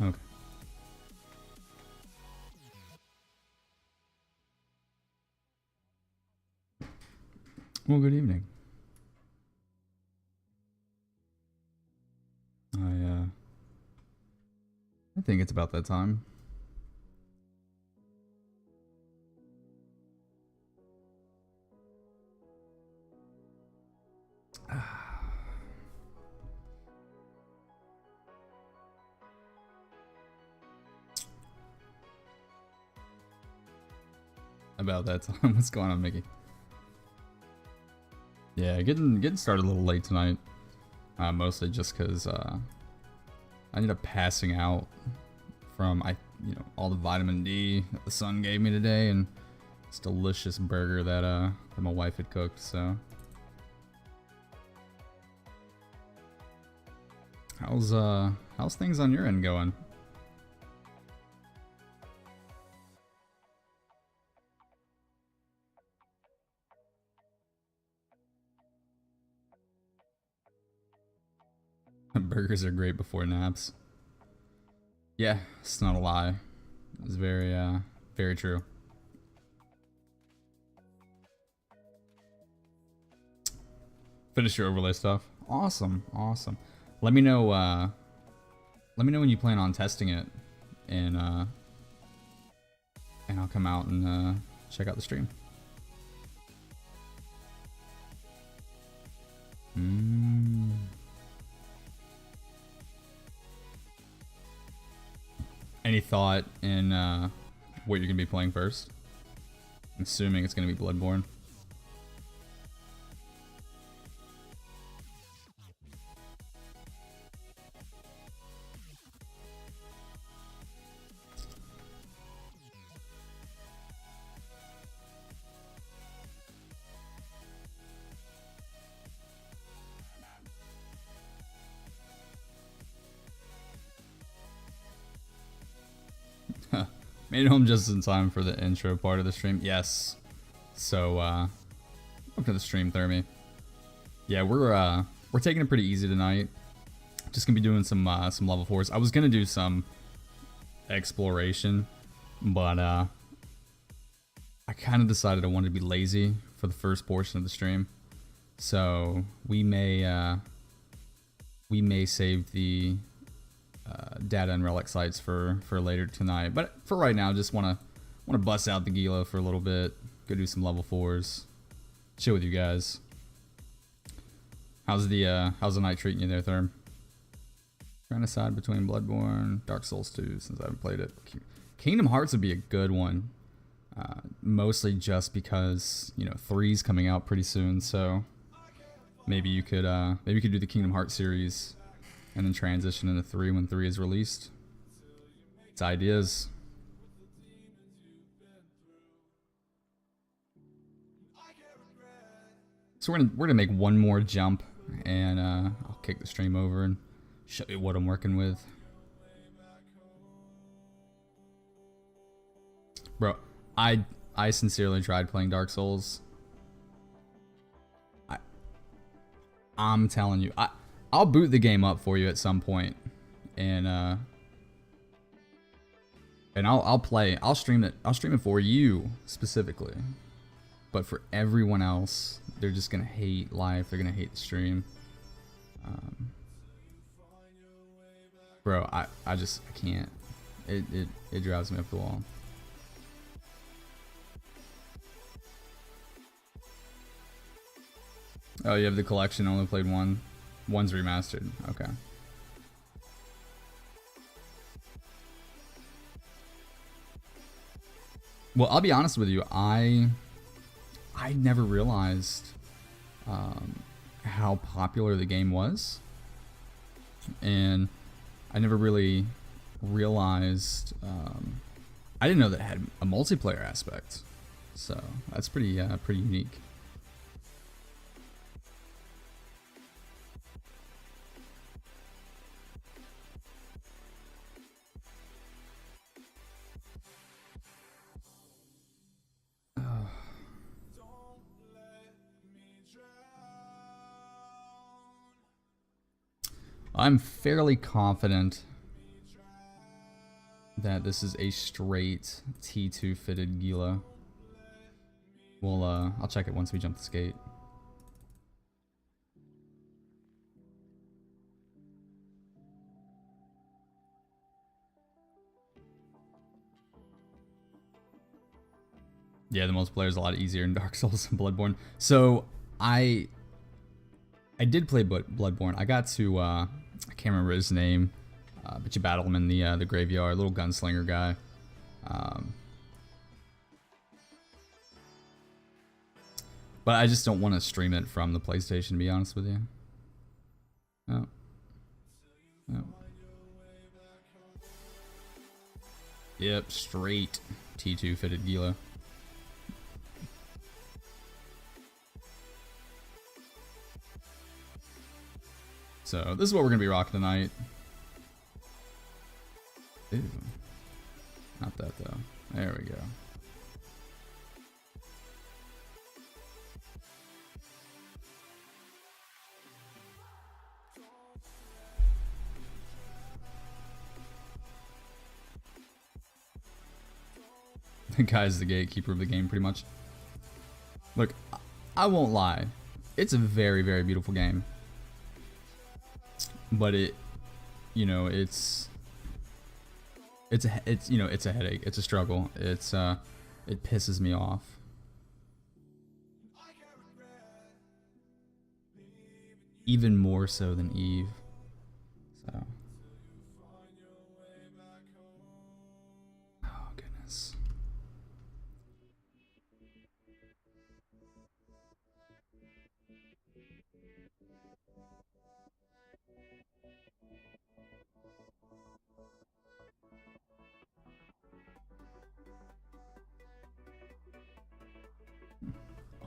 Okay. Well, good evening. I think it's about that time. About that time. What's going on, Mickey? Yeah, getting started a little late tonight. Mostly just because I ended up passing out from all the vitamin D that the sun gave me today, and this delicious burger that my wife had cooked. So, how's things on your end going? Burgers are great before naps. Yeah, it's not a lie. It's very true. Finish your overlay stuff. Awesome, awesome. Let me know. Let me know when you plan on testing it, and I'll come out and check out the stream. Any thought in what you're gonna be playing first? I'm assuming it's gonna be Bloodborne. Made it home just in time for the intro part of the stream. Yes. So, welcome to the stream, Thermi. Yeah, we're taking it pretty easy tonight. Just gonna be doing some level 4s. I was gonna do some exploration, but I kind of decided I wanted to be lazy for the first portion of the stream. So we may save the data and relic sites for later tonight, but for right now, just want to bust out the Gila for a little bit, go do some level 4s, chill with you guys. How's the night treating you there, Therm? Trying to decide between Bloodborne, Dark Souls 2 since I haven't played it. Kingdom Hearts would be a good one, mostly just because 3's coming out pretty soon, so maybe you could do the Kingdom Hearts series and then transition into 3 when 3 is released. It's ideas. So we're gonna make one more jump, and I'll kick the stream over and show you what I'm working with. Bro, I sincerely tried playing Dark Souls. I'm telling you, I'll boot the game up for you at some point, and I'll stream it. I'll stream it for you specifically, but for everyone else, they're just gonna hate life. They're gonna hate the stream. Bro, I can't. It drives me up the wall. Oh, you have the collection. Only played one. One's remastered. Okay. Well, I'll be honest with you. I never realized how popular the game was, and I never really realized. I didn't know that it had a multiplayer aspect, so that's pretty unique. I'm fairly confident that this is a straight T2 fitted Gila. Well, I'll check it once we jump the skate. Yeah, the multiplayer is a lot easier in Dark Souls and Bloodborne. So I did play Bloodborne. I got to I can't remember his name, but you battle him in the graveyard, little gunslinger guy. But I just don't want to stream it from the PlayStation, to be honest with you. Oh. Oh. Yep, straight T2 fitted Gila. So this is what we're gonna be rocking tonight. Ew. Not that though. There we go. The guy's the gatekeeper of the game, pretty much. Look, I won't lie. It's a very, very beautiful game. But it, you know, it's you know, it's a headache. It's a struggle. It pisses me off. Even more so than Eve. So. Oh, goodness.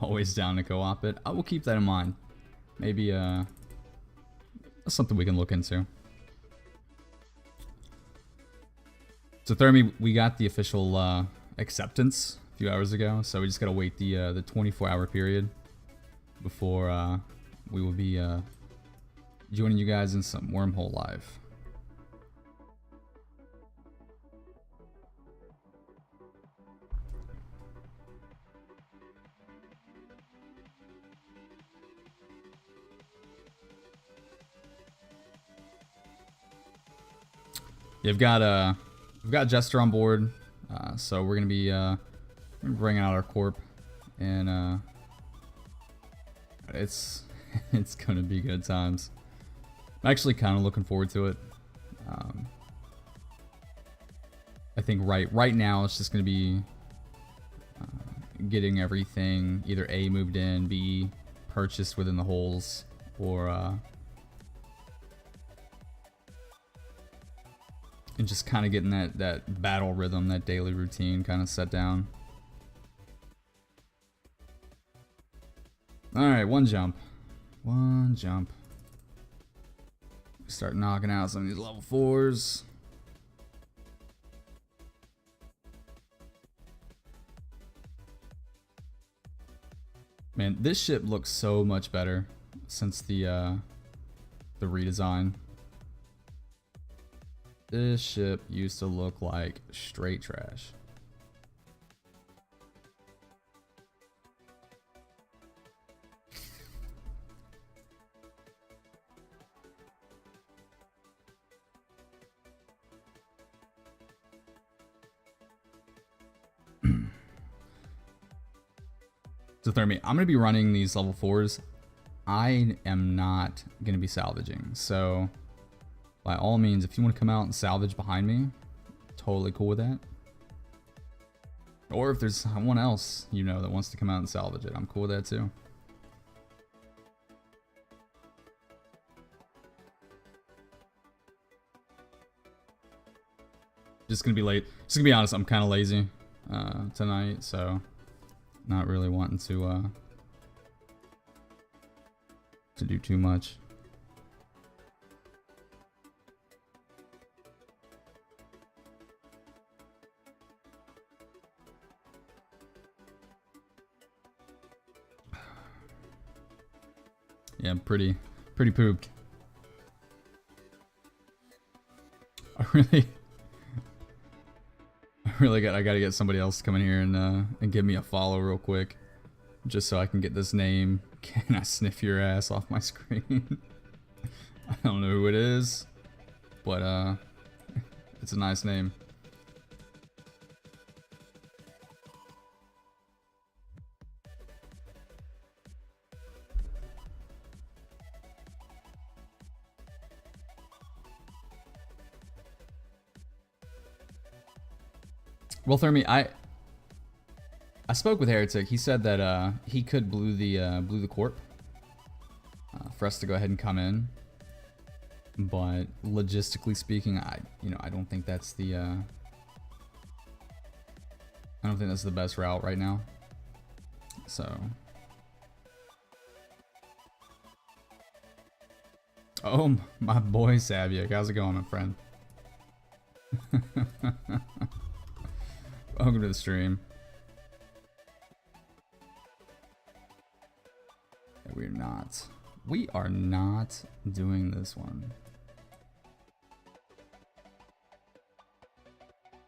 Always down to co-op it. I will keep that in mind. Maybe that's something we can look into. So Thermi, we got the official acceptance a few hours ago, so we just gotta wait the 24-hour period before we will be joining you guys in some Wormhole Live. Yeah, we've got Jester on board, so we're gonna be bringing out our corp, and it's it's gonna be good times. I'm actually kind of looking forward to it. I think right now it's just gonna be getting everything either A, moved in, B, purchased within the holes, or and just kind of getting that battle rhythm, that daily routine kind of set down. Alright, one jump. One jump. Start knocking out some of these level 4s. Man, this ship looks so much better since the redesign. This ship used to look like straight trash. So Thermi, I'm going to be running these level 4s. I am not going to be salvaging. So by all means, if you want to come out and salvage behind me, totally cool with that. Or if there's someone else, you know, that wants to come out and salvage it, I'm cool with that too. Just gonna be late. Just gonna be honest, I'm kind of lazy tonight, so not really wanting to do too much. Yeah, I'm pretty pooped. I I gotta get somebody else to come in here and give me a follow real quick, just so I can get this name. Can I sniff your ass off my screen? I don't know who it is, but it's a nice name. Well, Thermi, I spoke with Heretic. He said that he could blue the corp for us to go ahead and come in, but logistically speaking, I don't think that's the best route right now. So, oh, my boy Saviak, how's it going, my friend? Welcome to the stream. We are not doing this one.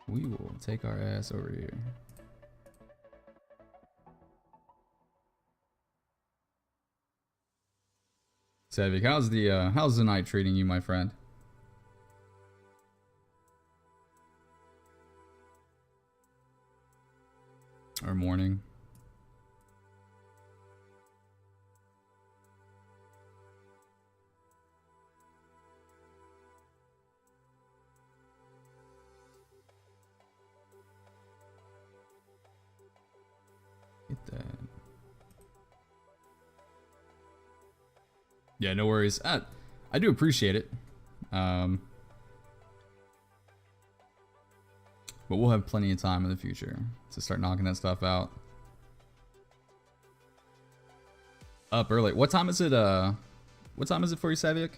We will take our ass over here. Savik, how's the night treating you, my friend? Or morning? Get that. Yeah, no worries. I do appreciate it. But we'll have plenty of time in the future to start knocking that stuff out. Up early. What time is it? What time is it for you, Saviak?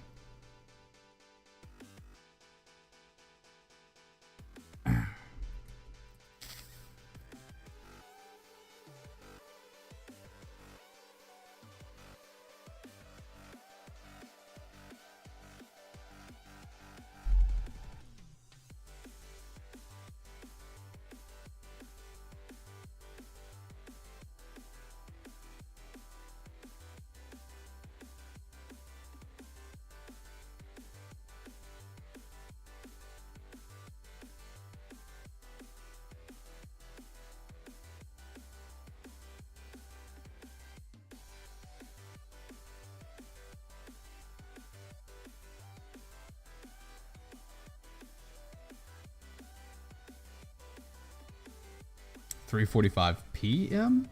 $3:45 p.m.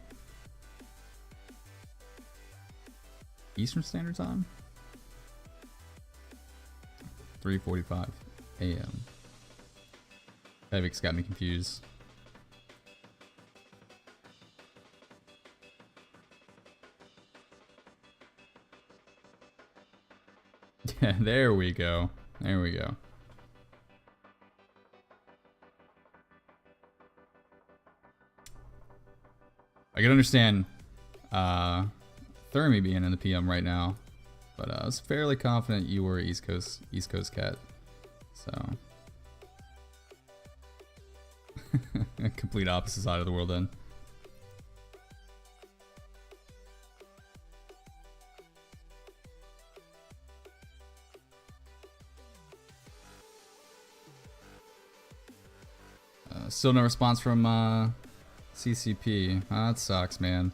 Eastern Standard Time. 3:45 a.m. Evik's got me confused. Yeah, there we go. There we go. I can understand Thermi being in the PM right now, but I was fairly confident you were East Coast cat. So complete opposite side of the world then. Still no response from CCP. That sucks, man.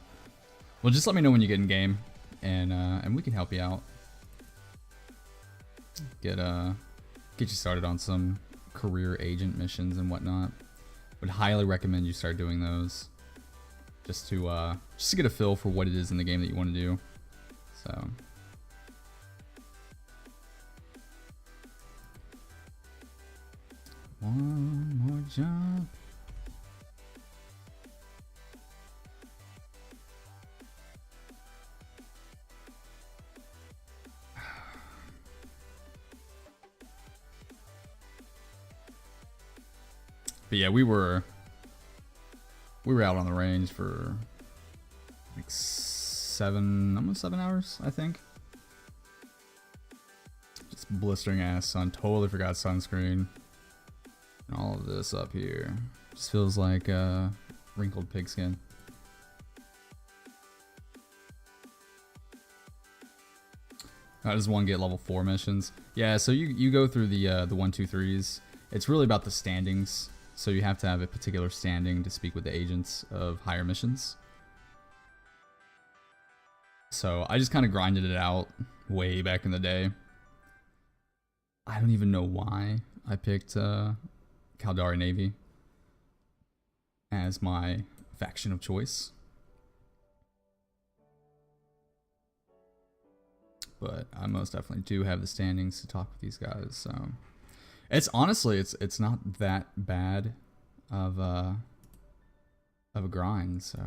Well, just let me know when you get in game, and we can help you out. Get you started on some career agent missions and whatnot. Would highly recommend you start doing those, just to get a feel for what it is in the game that you want to do. So. One more jump. But yeah, we were out on the range for like almost 7 hours, I think. Just blistering ass sun. Totally forgot sunscreen. And all of this up here. Just feels like wrinkled pigskin. How does one get level 4 missions? Yeah, so you go through the 1, 2, 3s. It's really about the standings. So you have to have a particular standing to speak with the agents of higher missions. So I just kind of grinded it out way back in the day. I don't even know why I picked Caldari Navy as my faction of choice. But I most definitely do have the standings to talk with these guys. So it's honestly it's not that bad of a grind. So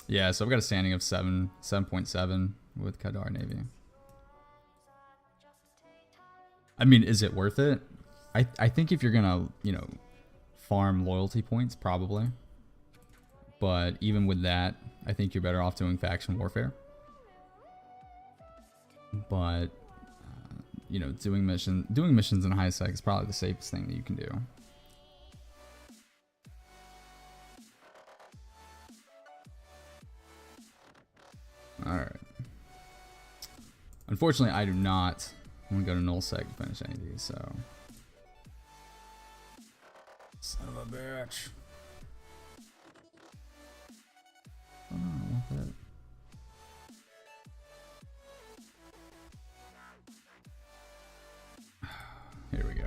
yeah, so I've got a standing of 7.7 with Caldari Navy. I mean, is it worth it? I think if you're gonna, you know, farm loyalty points, probably. But even with that, I think you're better off doing faction warfare. But you know, doing missions in high sec is probably the safest thing that you can do. All right. Unfortunately, I do not want to go to null sec to finish any of these. So, son of a bitch. Oh, I want that. Here we go.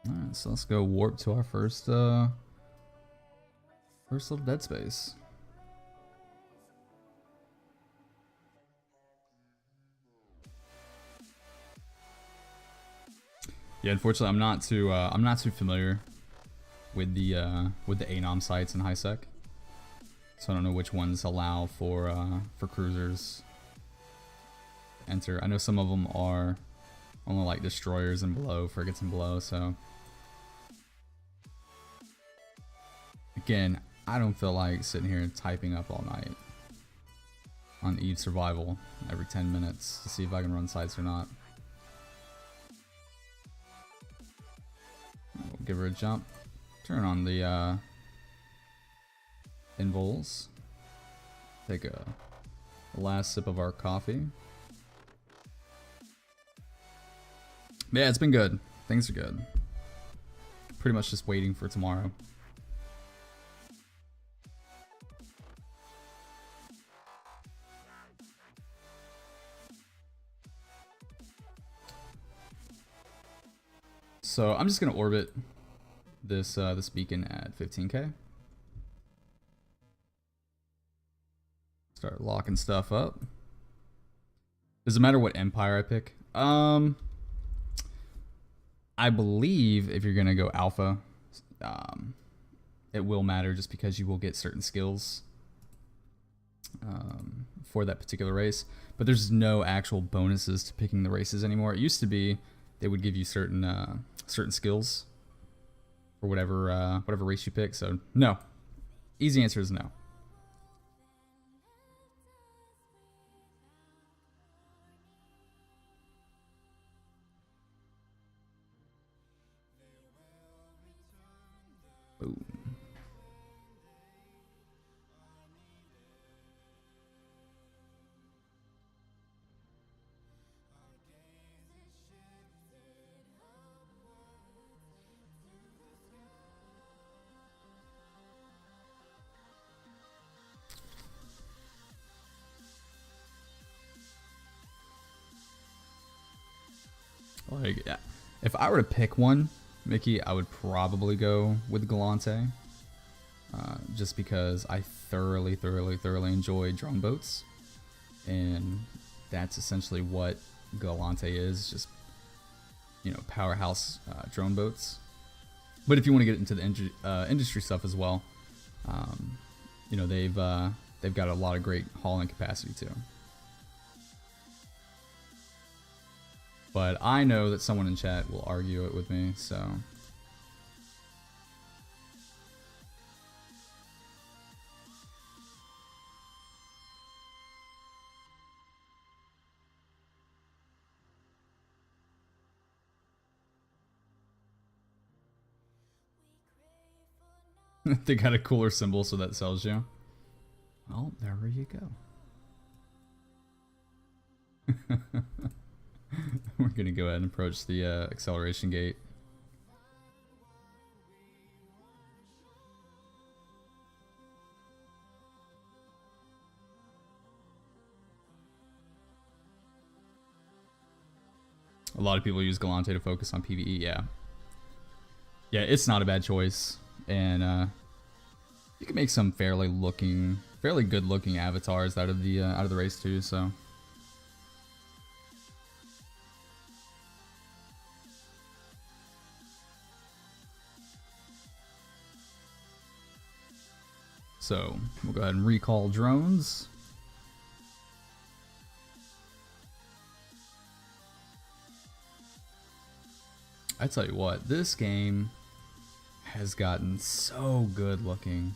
Alright, so let's go warp to our first little dead space. Yeah, unfortunately, I'm not too familiar with the ANOM sites in high sec, so I don't know which ones allow for cruisers to enter. I know some of them are only like destroyers and below, frigates and below. So again, I don't feel like sitting here and typing up all night on Eve Survival every 10 minutes to see if I can run sites or not. We'll give her a jump. Turn on the invols. Take a last sip of our coffee. But yeah, it's been good. Things are good. Pretty much just waiting for tomorrow. So I'm just gonna orbit this this beacon at 15k. Start locking stuff up. Does it matter what empire I pick? I believe if you're gonna go alpha, it will matter just because you will get certain skills for that particular race. But there's no actual bonuses to picking the races anymore. It used to be they would give you certain certain skills for whatever race you pick. So no, easy answer is no. Boom. Like, yeah. If I were to pick one, Mickey, I would probably go with Galante. Just because I thoroughly enjoy drone boats. And that's essentially what Galante is, just, you know, powerhouse drone boats. But if you want to get into the industry stuff as well, you know, they've got a lot of great hauling capacity too. But I know that someone in chat will argue it with me, so. They got a cooler symbol, so that sells you. Well, there you go. We're gonna go ahead and approach the acceleration gate. A lot of people use Galante to focus on PvE. Yeah, it's not a bad choice, and you can make some fairly good looking avatars out of the race too. So. So, we'll go ahead and recall drones. I tell you what, this game has gotten so good looking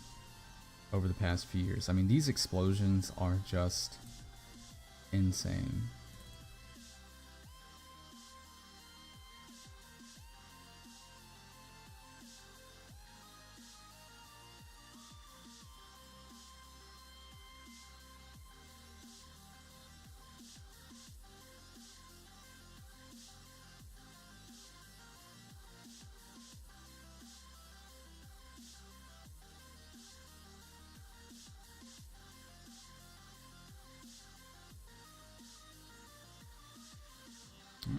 over the past few years. I mean, these explosions are just insane.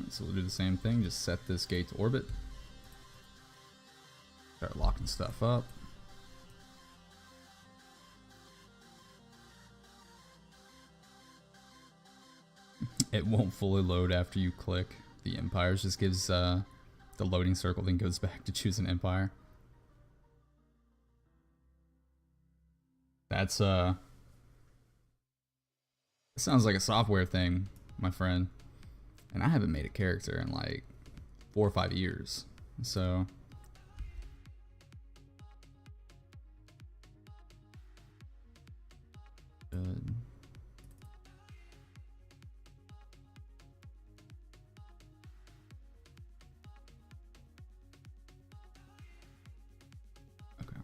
So we'll do the same thing, just set this gate to orbit. Start locking stuff up. It won't fully load after you click the empires, just gives the loading circle, then goes back to choose an empire. That's sounds like a software thing, my friend. And I haven't made a character in like 4 or 5 years, so. Good. Okay.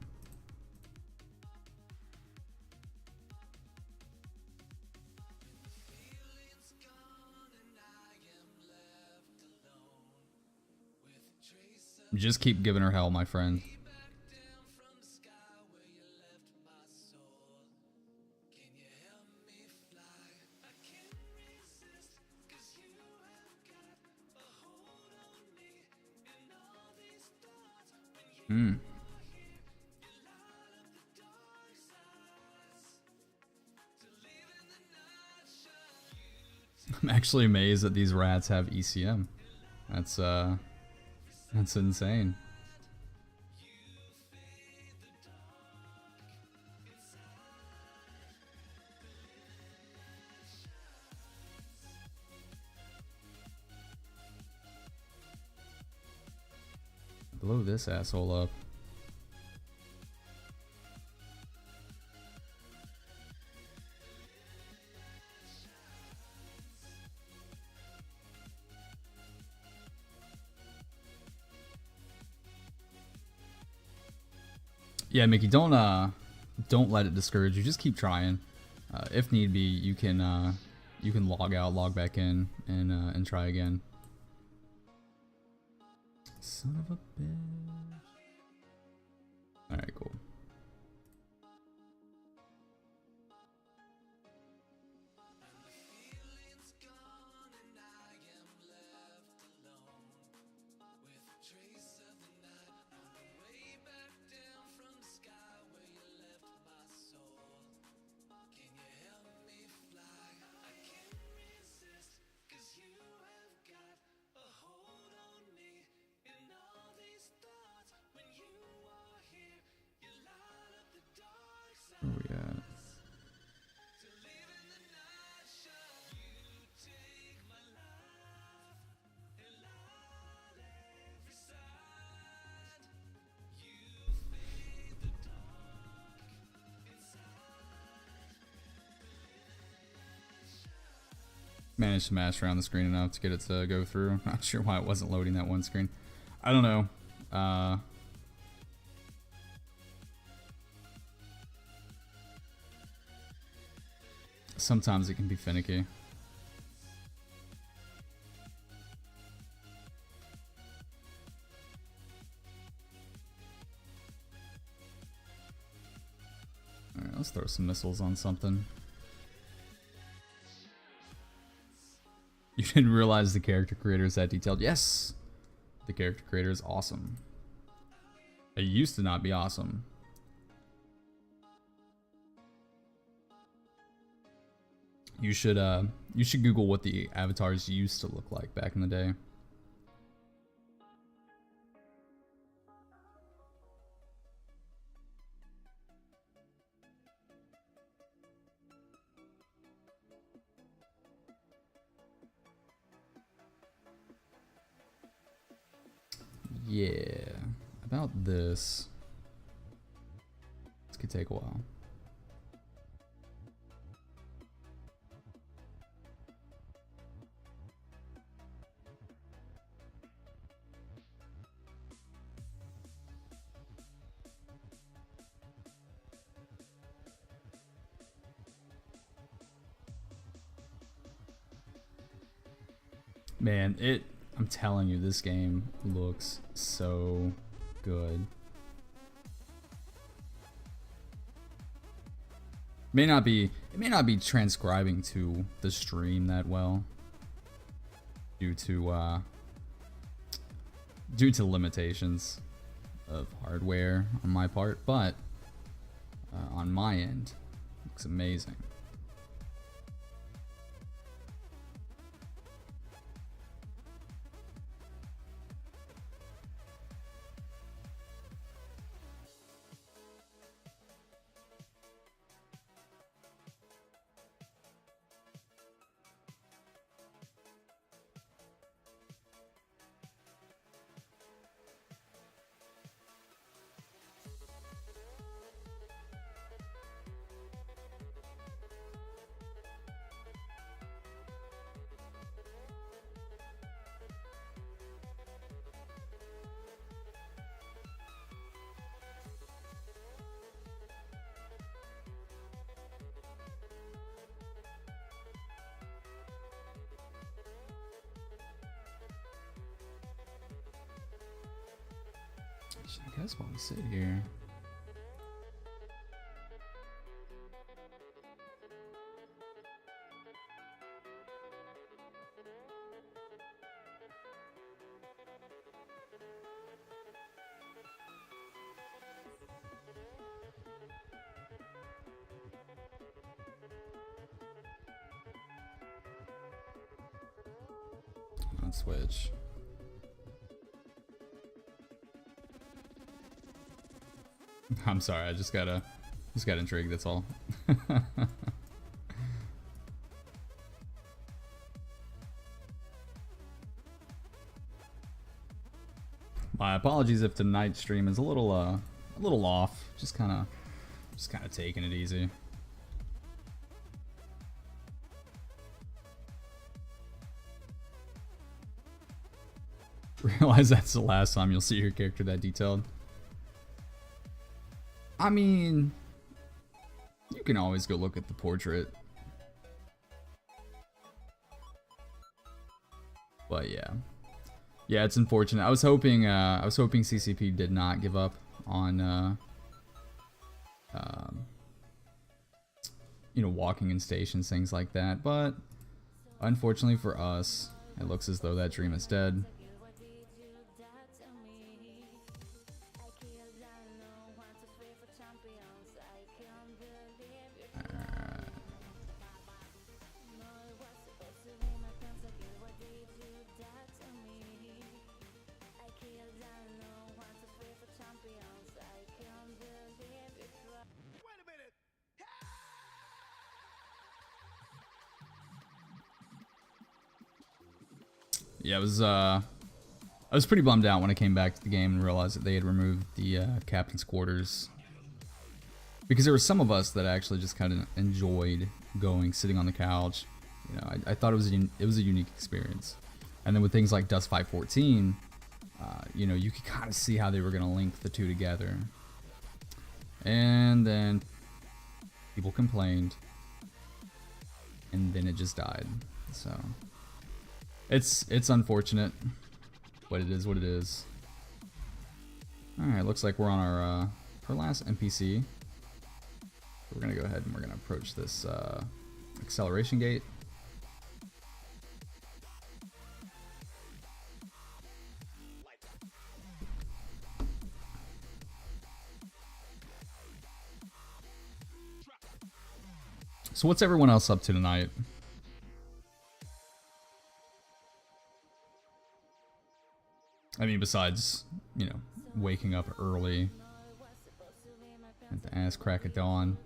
Just keep giving her hell, my friend. I'm actually amazed that these rats have ECM. That's insane. Blow this asshole up. Yeah, Mickey, don't let it discourage you. Just keep trying. If need be, you can log out, log back in, and try again. Son of a bitch. All right, cool. Where we at? Managed to mash around the screen enough to get it to go through. Not sure why it wasn't loading that one screen. I don't know. Sometimes it can be finicky. Alright, let's throw some missiles on something. You didn't realize the character creator is that detailed? Yes! The character creator is awesome. It used to not be awesome. You should Google what the avatars used to look like back in the day. Yeah, about this. This could take a while. Man, I'm telling you, this game looks so good. It may not be transcribing to the stream that well due to limitations of hardware on my part, but on my end, it looks amazing. I guess while we sit here. Let's switch. I'm sorry, I just got intrigued, that's all. My apologies if tonight's stream is a little off. Just kind of taking it easy. Realize that's the last time you'll see your character that detailed. I mean, you can always go look at the portrait. But yeah. Yeah, it's unfortunate. I was hoping CCP did not give up on you know, walking in stations, things like that, but unfortunately for us, it looks as though that dream is dead. Yeah, it was. I was pretty bummed out when I came back to the game and realized that they had removed the captain's quarters, because there were some of us that actually just kind of enjoyed going, sitting on the couch. You know, I thought it was a unique experience. And then with things like Dust 514, you know, you could kind of see how they were going to link the two together. And then people complained, and then it just died. So it's unfortunate, but it is what it is. All right, looks like we're on our last NPC. We're gonna go ahead and we're gonna approach this acceleration gate. So what's everyone else up to tonight? I mean, besides, you know, waking up early at the ass crack of dawn.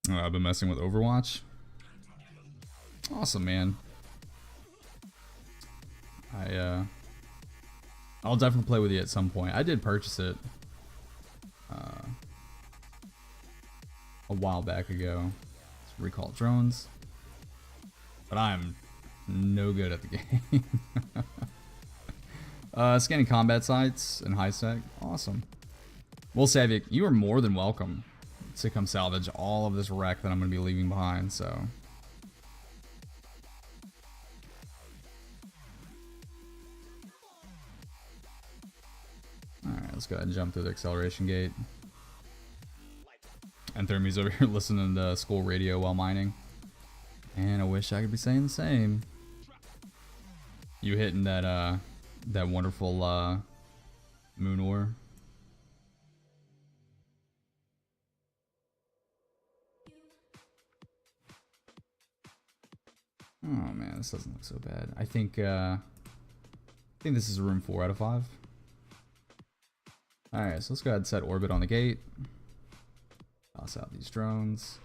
I've been messing with Overwatch. Awesome, man. I'll definitely play with you at some point. I did purchase it a while back ago. It's Recall Drones, but I'm no good at the game. Scanning combat sites and high sec. Awesome. Well, Savic, you are more than welcome to come salvage all of this wreck that I'm going to be leaving behind, so. Alright, let's go ahead and jump through the acceleration gate. And Thermie's over here listening to school radio while mining. And I wish I could be saying the same. You hitting that, that wonderful, moon ore. Oh man, this doesn't look so bad. I think this is a room 4 out of 5. Alright, so let's go ahead and set orbit on the gate. Toss out these drones.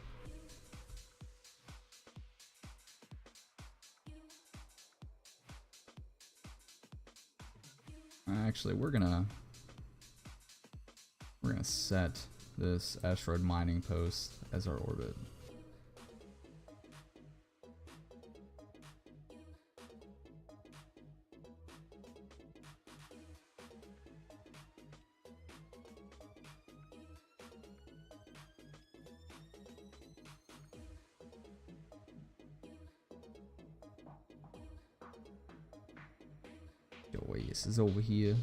Actually, we're gonna set this asteroid mining post as our orbit. Oasis is over here.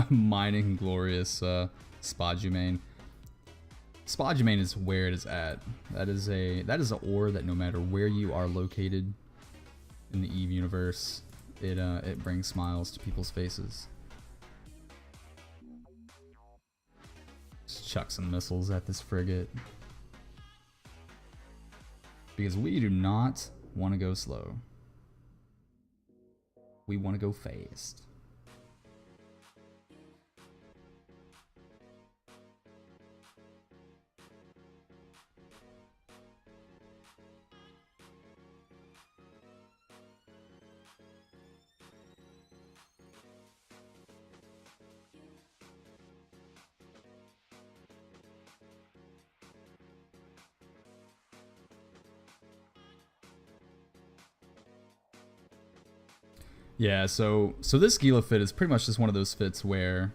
Mining glorious spodumane. Spodumane is where it is at. That is an ore that no matter where you are located in the EVE universe, it brings smiles to people's faces. Just chuck some missiles at this frigate, because we do not want to go slow. We want to go fast. Yeah, so this Gila fit is pretty much just one of those fits where,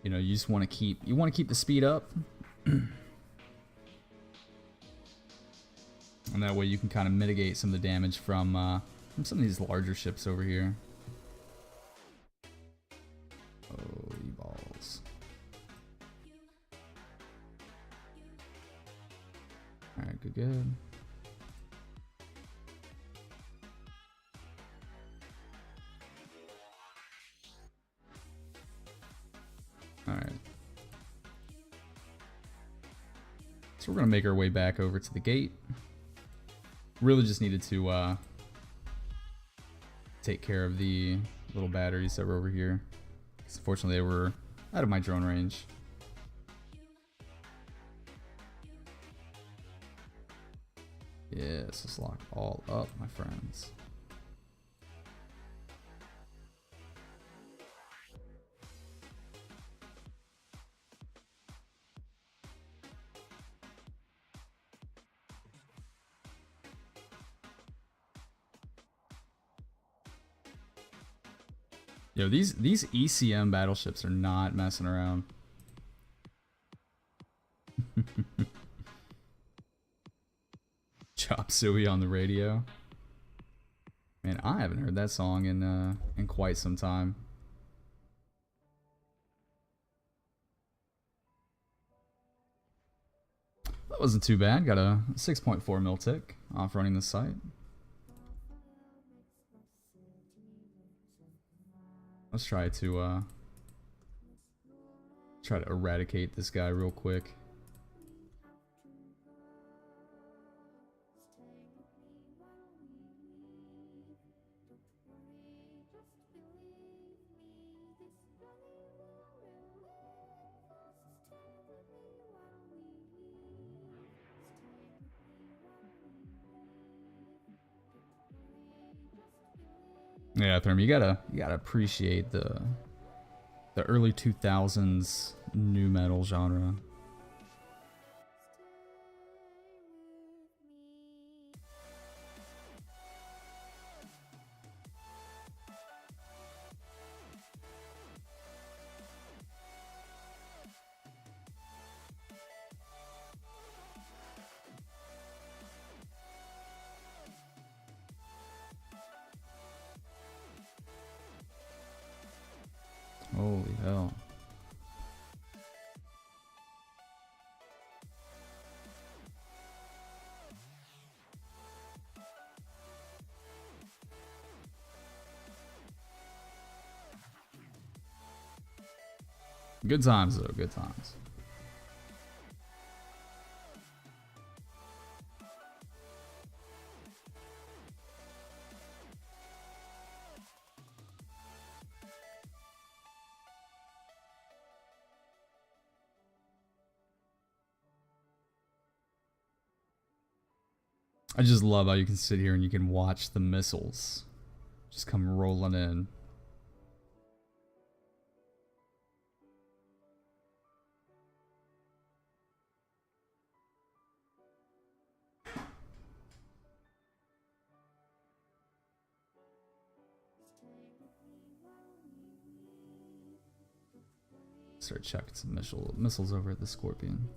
you know, you just want to keep the speed up, and that way you can kind of mitigate some of the damage from from some of these larger ships over here. Holy balls. Alright, good, good. Alright. So we're going to make our way back over to the gate. Really just needed to take care of the little batteries that were over here. Unfortunately, they were out of my drone range. Yes, let's lock all up, my friends. Yo, these ECM battleships are not messing around. Chop Suey on the radio. Man, I haven't heard that song in quite some time. That wasn't too bad. Got a 6.4 mil tick off running the site. Let's try to eradicate this guy real quick. Yeah, Therm, you gotta appreciate the early 2000s nu metal genre. Holy hell. Good times though, good times. I just love how you can sit here and you can watch the missiles just come rolling in. Start checking some missiles over at the Scorpion.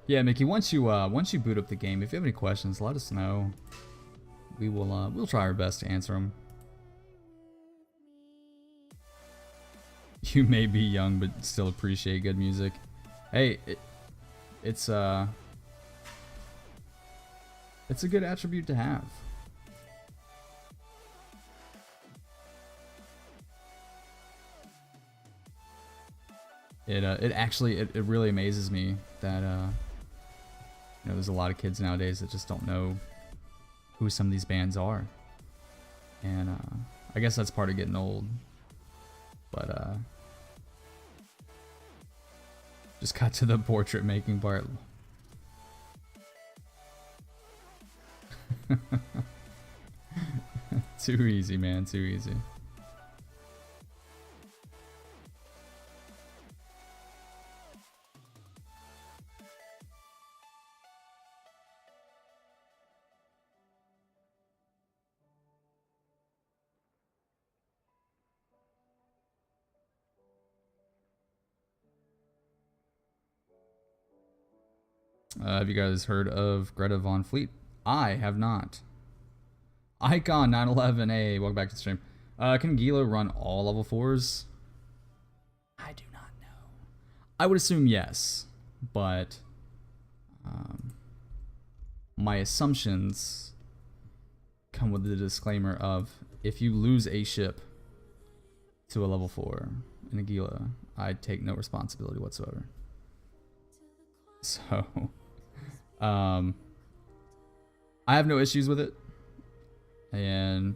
Yeah, Mickey. Once you boot up the game, if you have any questions, let us know. We will we'll try our best to answer them. You may be young, but still appreciate good music. Hey, it's a good attribute to have. It actually it really amazes me that you know, there's a lot of kids nowadays that just don't know who some of these bands are, and I guess that's part of getting old. But just got to the portrait making part. Too easy, man. Too easy. Have you guys heard of Greta Von Fleet? I have not. Icon 911A, welcome back to the stream. Can Gila run all level 4s? I do not know. I would assume yes, but my assumptions come with the disclaimer of if you lose a ship to a level 4 in a Gila, I take no responsibility whatsoever. So, I have no issues with it, and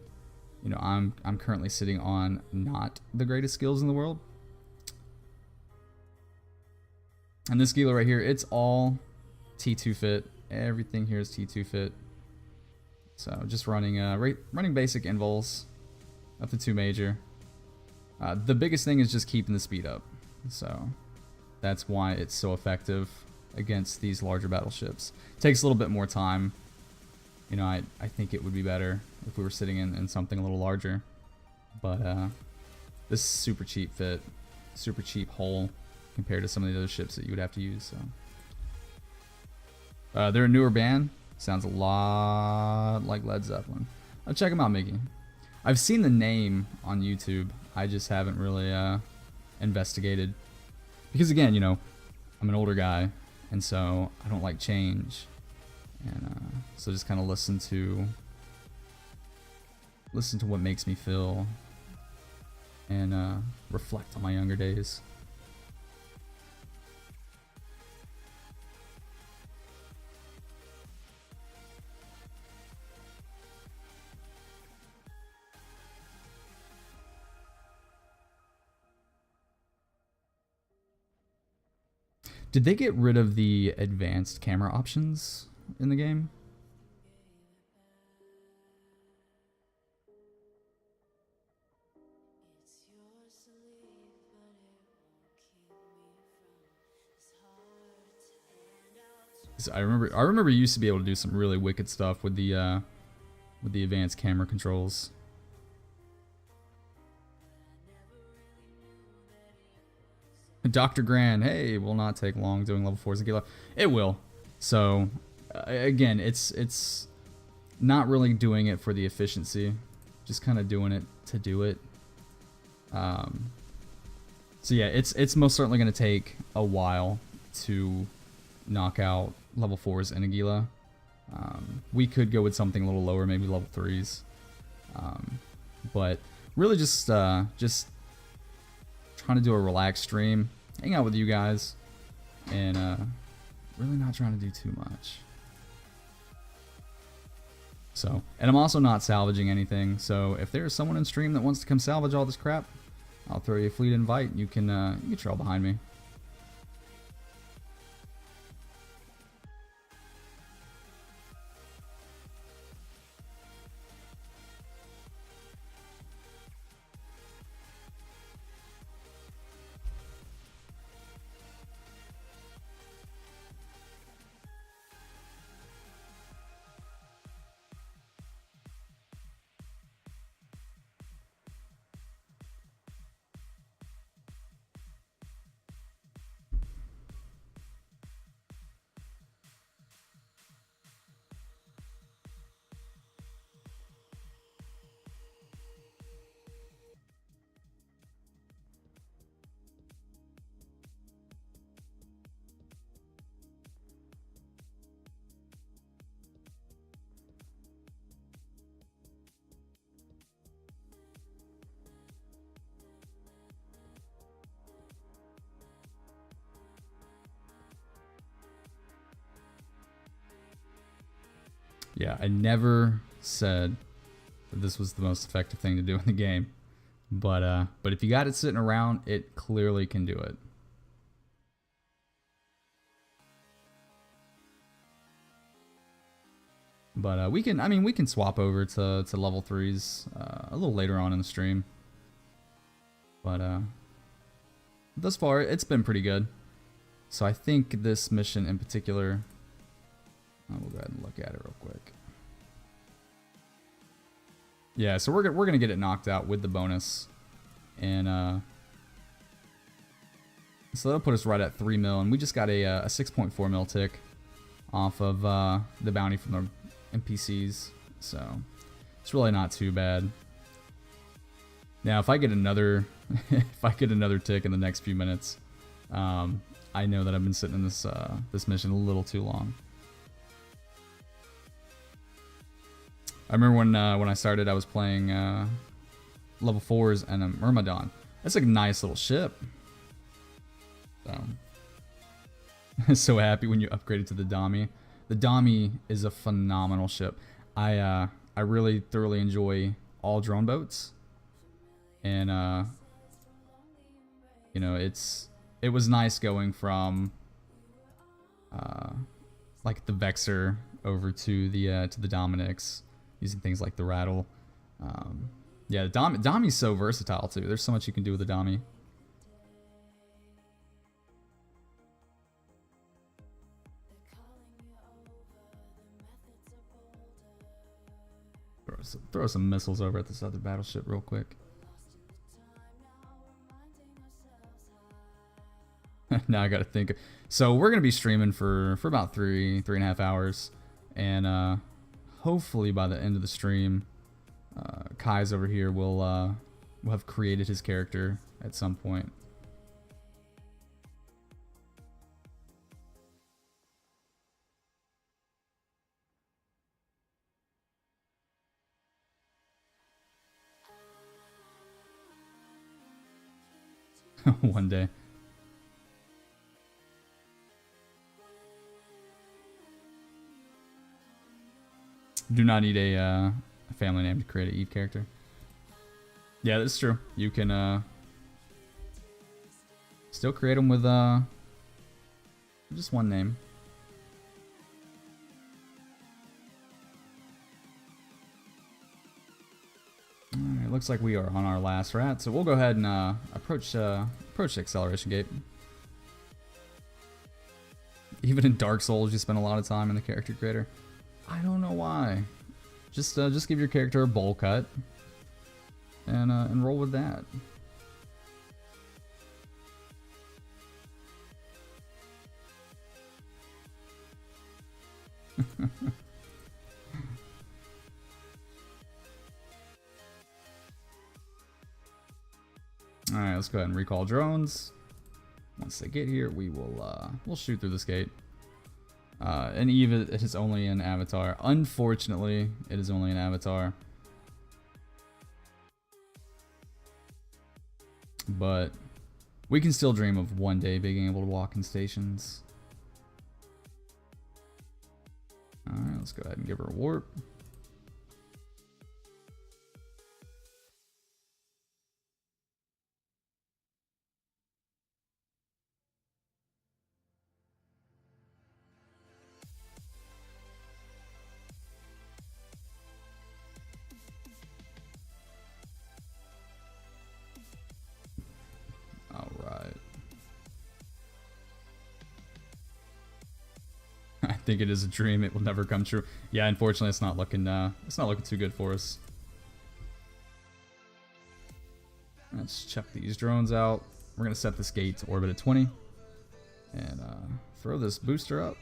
you know I'm currently sitting on not the greatest skills in the world. And this Gila right here, it's all T2 fit. Everything here is T2 fit. So just running running basic invols up to 2 major. The biggest thing is just keeping the speed up. So that's why it's so effective against these larger battleships. Takes a little bit more time. You know, I think it would be better if we were sitting in something a little larger. But this is super cheap fit, super cheap hull compared to some of the other ships that you would have to use. So they're a newer band. Sounds a lot like Led Zeppelin. I'll check them out, Mickey. I've seen the name on YouTube. I just haven't really investigated. Because again, you know, I'm an older guy, and so I don't like change. And so just kind of listen to what makes me feel and reflect on my younger days. Did they get rid of the advanced camera options in the game? I remember you used to be able to do some really wicked stuff with the advanced camera controls. Dr. Gran, hey, will not take long doing level 4s in Gila. It will. So, again, it's not really doing it for the efficiency, just kind of doing it to do it. So yeah, it's most certainly going to take a while to knock out level 4s in a Gila. We could go with something a little lower, maybe level 3s. But really just trying to do a relaxed stream, hang out with you guys, and really not trying to do too much. So, and I'm also not salvaging anything, so if there's someone in stream that wants to come salvage all this crap, I'll throw you a fleet invite. You can trail behind me. Yeah, I never said that this was the most effective thing to do in the game, but if you got it sitting around, it clearly can do it. But we can swap over to level 3s a little later on in the stream. But thus far, it's been pretty good. So I think this mission in particular, we'll go ahead and look at it real quick. Yeah, so we're gonna get it knocked out with the bonus, and so that'll put us right at 3 mil, and we just got a 6.4 mil tick. off of the bounty from the NPCs, so it's really not too bad. Now, if I get another, if I get another tick in the next few minutes, I know that I've been sitting in this this mission a little too long. I remember when I started, I was playing level 4's and a Myrmidon. That's a nice little ship. So, so happy when you upgrade it to the Dami. The Dami is a phenomenal ship. I really thoroughly enjoy all drone boats, and you know, it was nice going from like the Vexor over to the Dominics, using things like the Rattle. Yeah, the Dami's so versatile too. There's so much you can do with the Dami. Throw some missiles over at this other battleship real quick. Now I gotta think. So we're gonna be streaming for about 3.5 hours, and hopefully by the end of the stream, Kai's over here will have created his character at some point. One day. Do not need a family name to create an Eve character. Yeah, that's true. You can still create them with just one name. Alright, looks like we are on our last rat, so we'll go ahead and approach the acceleration gate. Even in Dark Souls, you spend a lot of time in the character creator. I don't know why. Just give your character a bowl cut and roll with that. All right, let's go ahead and recall drones. Once they get here, we will we'll shoot through this gate. And Eve, it is only an avatar. Unfortunately, it is only an avatar. But we can still dream of one day being able to walk in stations. Alright, let's go ahead and give her a warp. I think it is a dream. It will never come true. Yeah, unfortunately, it's not looking too good for us. Let's check these drones out. We're gonna set this gate to orbit at 20, and throw this booster up.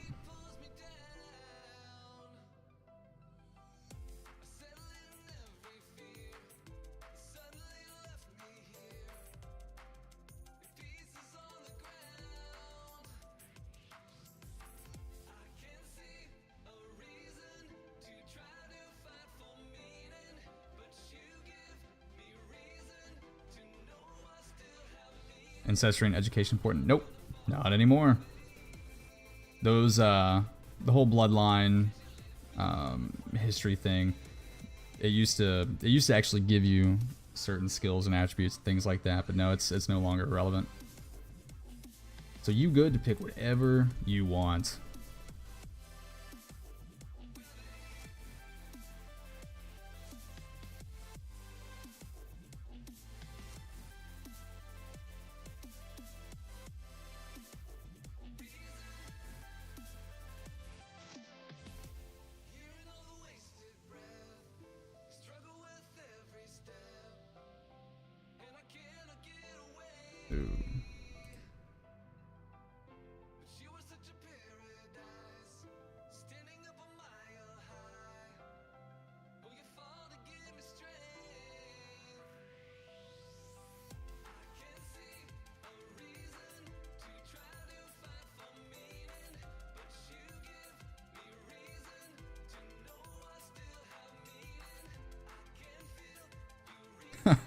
Ancestry and education important? Nope, not anymore. Those the whole bloodline history thing, it used to actually give you certain skills and attributes, things like that, but no, it's no longer relevant. So you good to pick whatever you want. Ooh.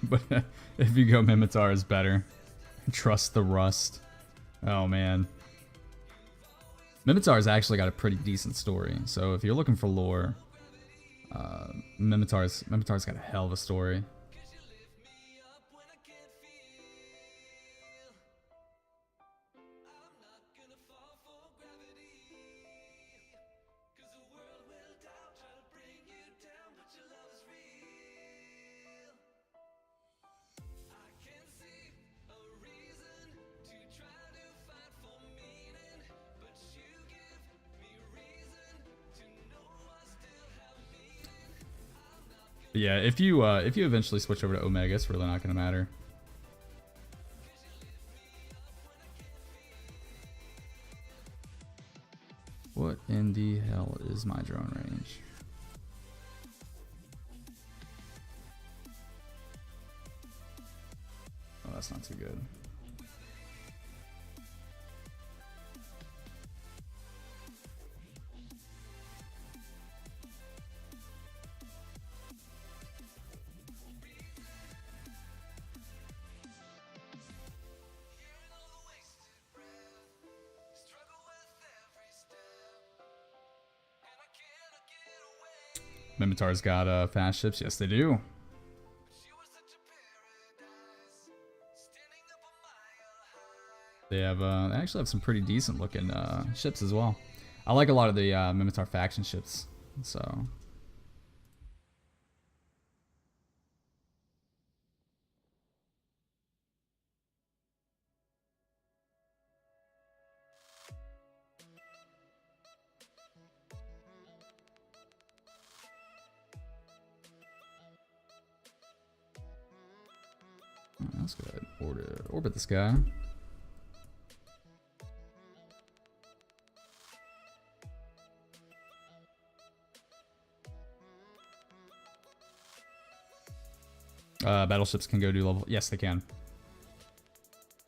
But if you go Mimitar is better. Trust the rust. Oh man. Mimitar's actually got a pretty decent story. So if you're looking for lore, Mimitar's got a hell of a story. But yeah, if you eventually switch over to Omega, it's really not going to matter. What in the hell is my drone range? Oh, that's not too good. Mimitar's got fast ships. Yes, they do. They have they actually have some pretty decent looking ships as well. I like a lot of the Mimitar faction ships. So let's go ahead and orbit this guy. Battleships can go do level. Yes, they can.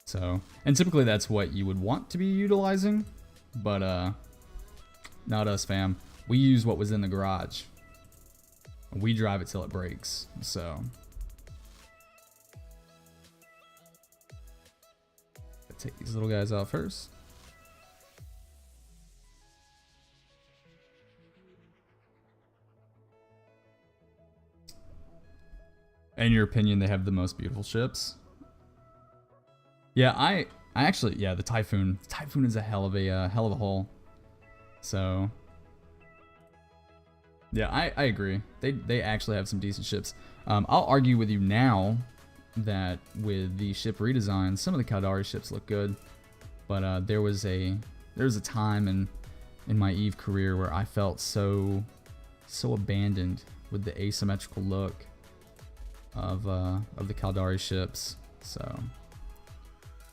So, and typically that's what you would want to be utilizing, but not us, fam. We use what was in the garage. We drive it till it breaks. So, take these little guys out first. In your opinion, they have the most beautiful ships? Yeah, I actually, yeah, the Typhoon. The Typhoon is a hell of a hull. So, yeah, I agree. They actually have some decent ships. I'll argue with you now that with the ship redesign, some of the Caldari ships look good, but there was a time in my Eve career where I felt so abandoned with the asymmetrical look of the Caldari ships. So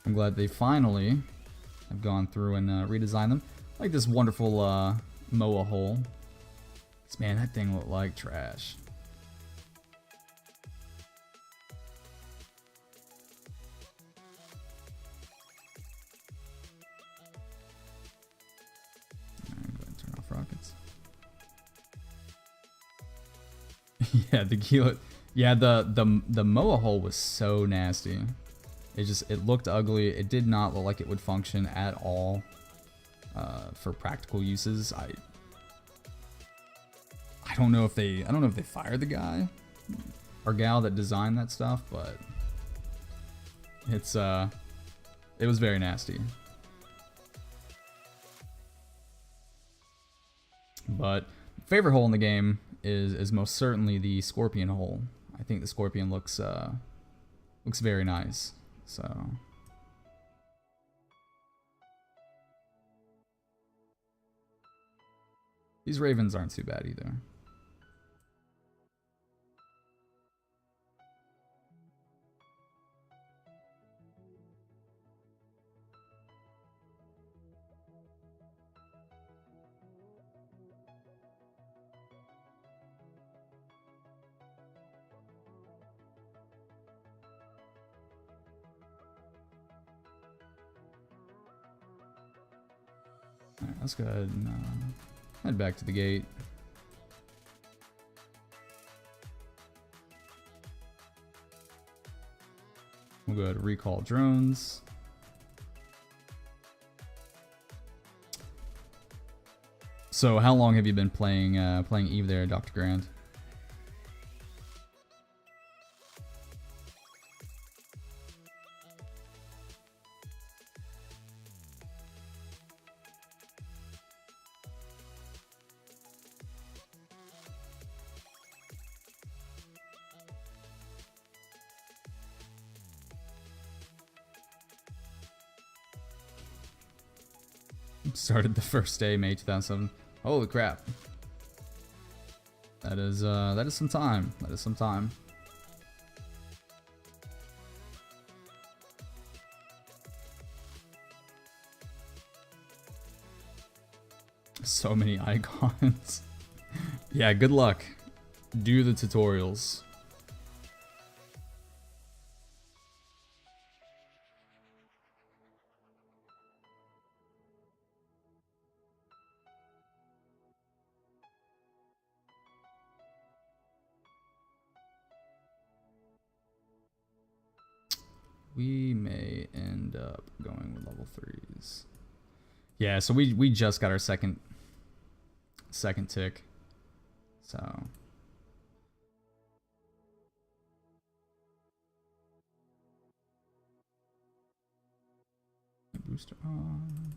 I'm glad they finally have gone through and redesigned them. Like this wonderful Moa hull. Man, that thing looked like trash. Alright, go ahead and turn off rockets. Yeah, the Gila. Yeah, the Moa hull was so nasty. It looked ugly. It did not look like it would function at all for practical uses. I don't know if they fired the guy or gal that designed that stuff, but it was very nasty. But favorite hull in the game is most certainly the Scorpion hull. I think the Scorpion looks very nice. So these Ravens aren't too bad either. Alright, let's go ahead and head back to the gate. go ahead and recall drones. So how long have you been playing playing Eve there, Dr. Grand? Started the first day, May 2007. Holy crap. That is some time. That is some time. So many icons. Yeah, good luck. Do the tutorials. We may end up going with level 3s. Yeah, so we just got our second tick. So booster on.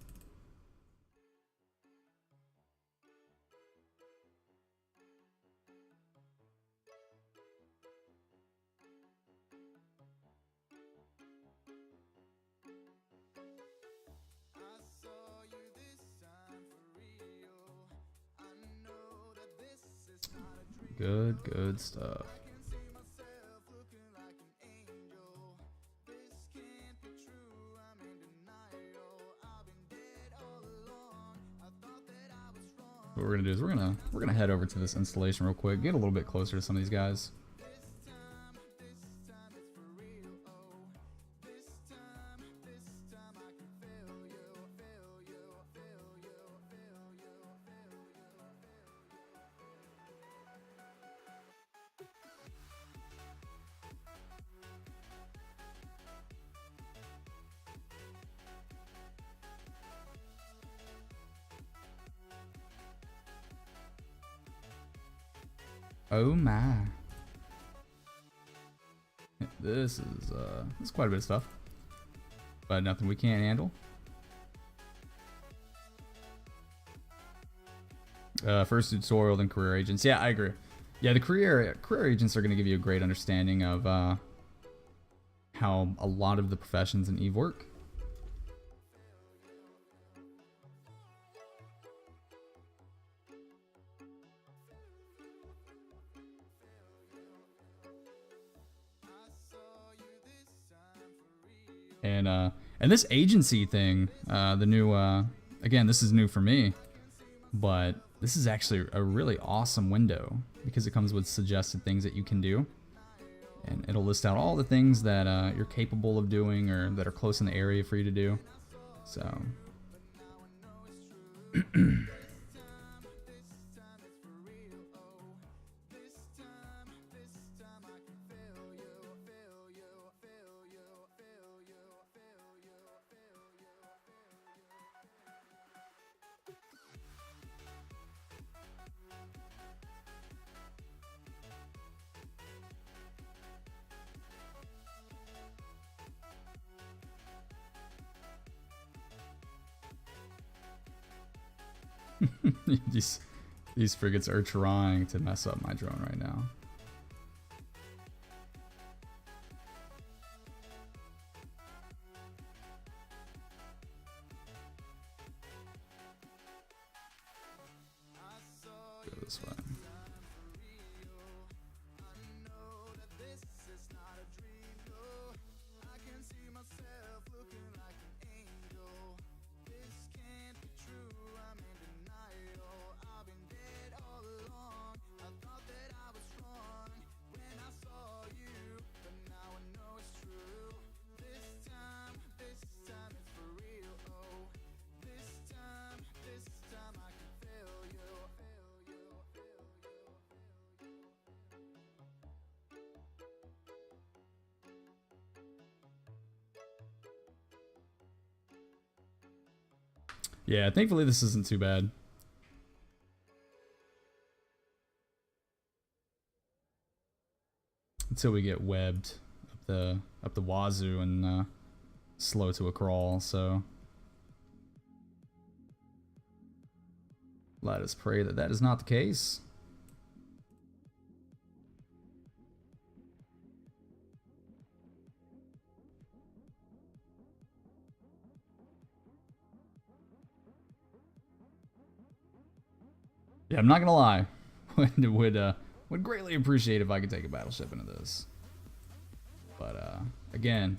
Good stuff. What we're gonna do is we're gonna head over to this installation real quick, get a little bit closer to some of these guys. Oh my. This is quite a bit of stuff. But nothing we can't handle. First tutorial, then career agents. Yeah, I agree. Yeah, the career agents are going to give you a great understanding of how a lot of the professions in EVE work. And this agency thing, the new, again, this is new for me, but this is actually a really awesome window because it comes with suggested things that you can do. And it'll list out all the things that you're capable of doing or that are close in the area for you to do. So. These frigates are trying to mess up my drone right now. Go this way. Yeah, thankfully this isn't too bad. Until we get webbed up the wazoo and slow to a crawl, so let us pray that that is not the case. Yeah, I'm not gonna lie. Would greatly appreciate if I could take a battleship into this. But again,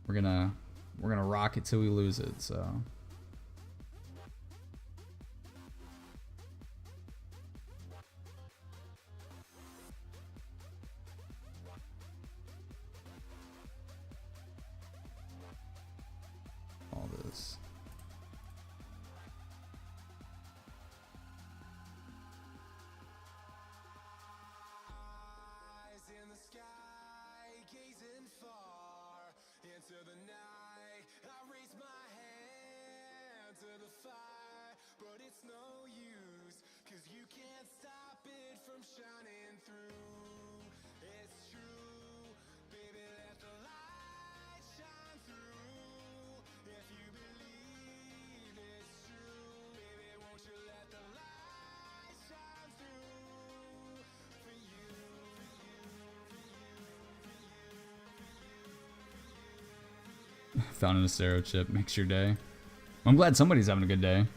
we're gonna rock it till we lose it. So all this. Found an Acero chip makes your day. I'm glad somebody's having a good day.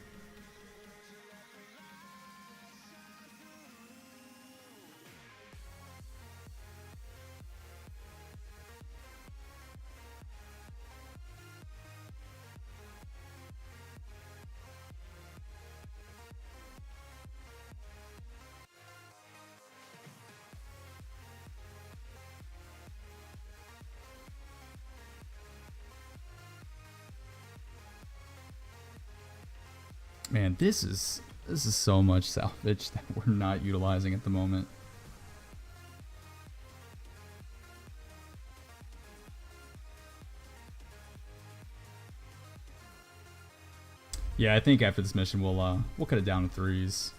Man, this is so much salvage that we're not utilizing at the moment. Yeah, I think after this mission we'll cut it down to 3s.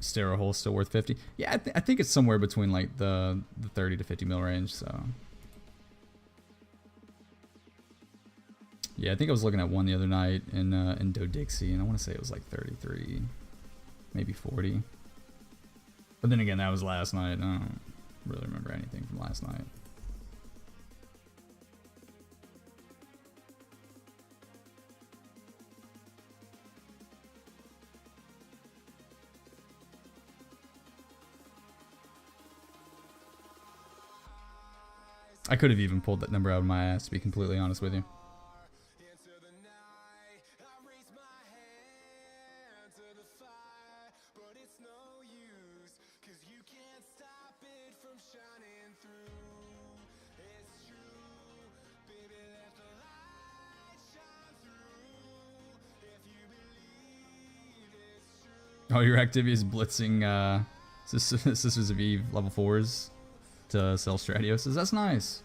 Stereo hole still worth 50. Yeah, I think it's somewhere between like the 30 to 50 mil range. So yeah, I think I was looking at one the other night in Dodixie, and I want to say it was like 33, maybe 40. But then again, that was last night. I don't really remember anything from last night. I could have even pulled that number out of my ass, to be completely honest with you. Oh, your activity is blitzing Sisters of Eve level 4s to sell Stratioses. That's nice.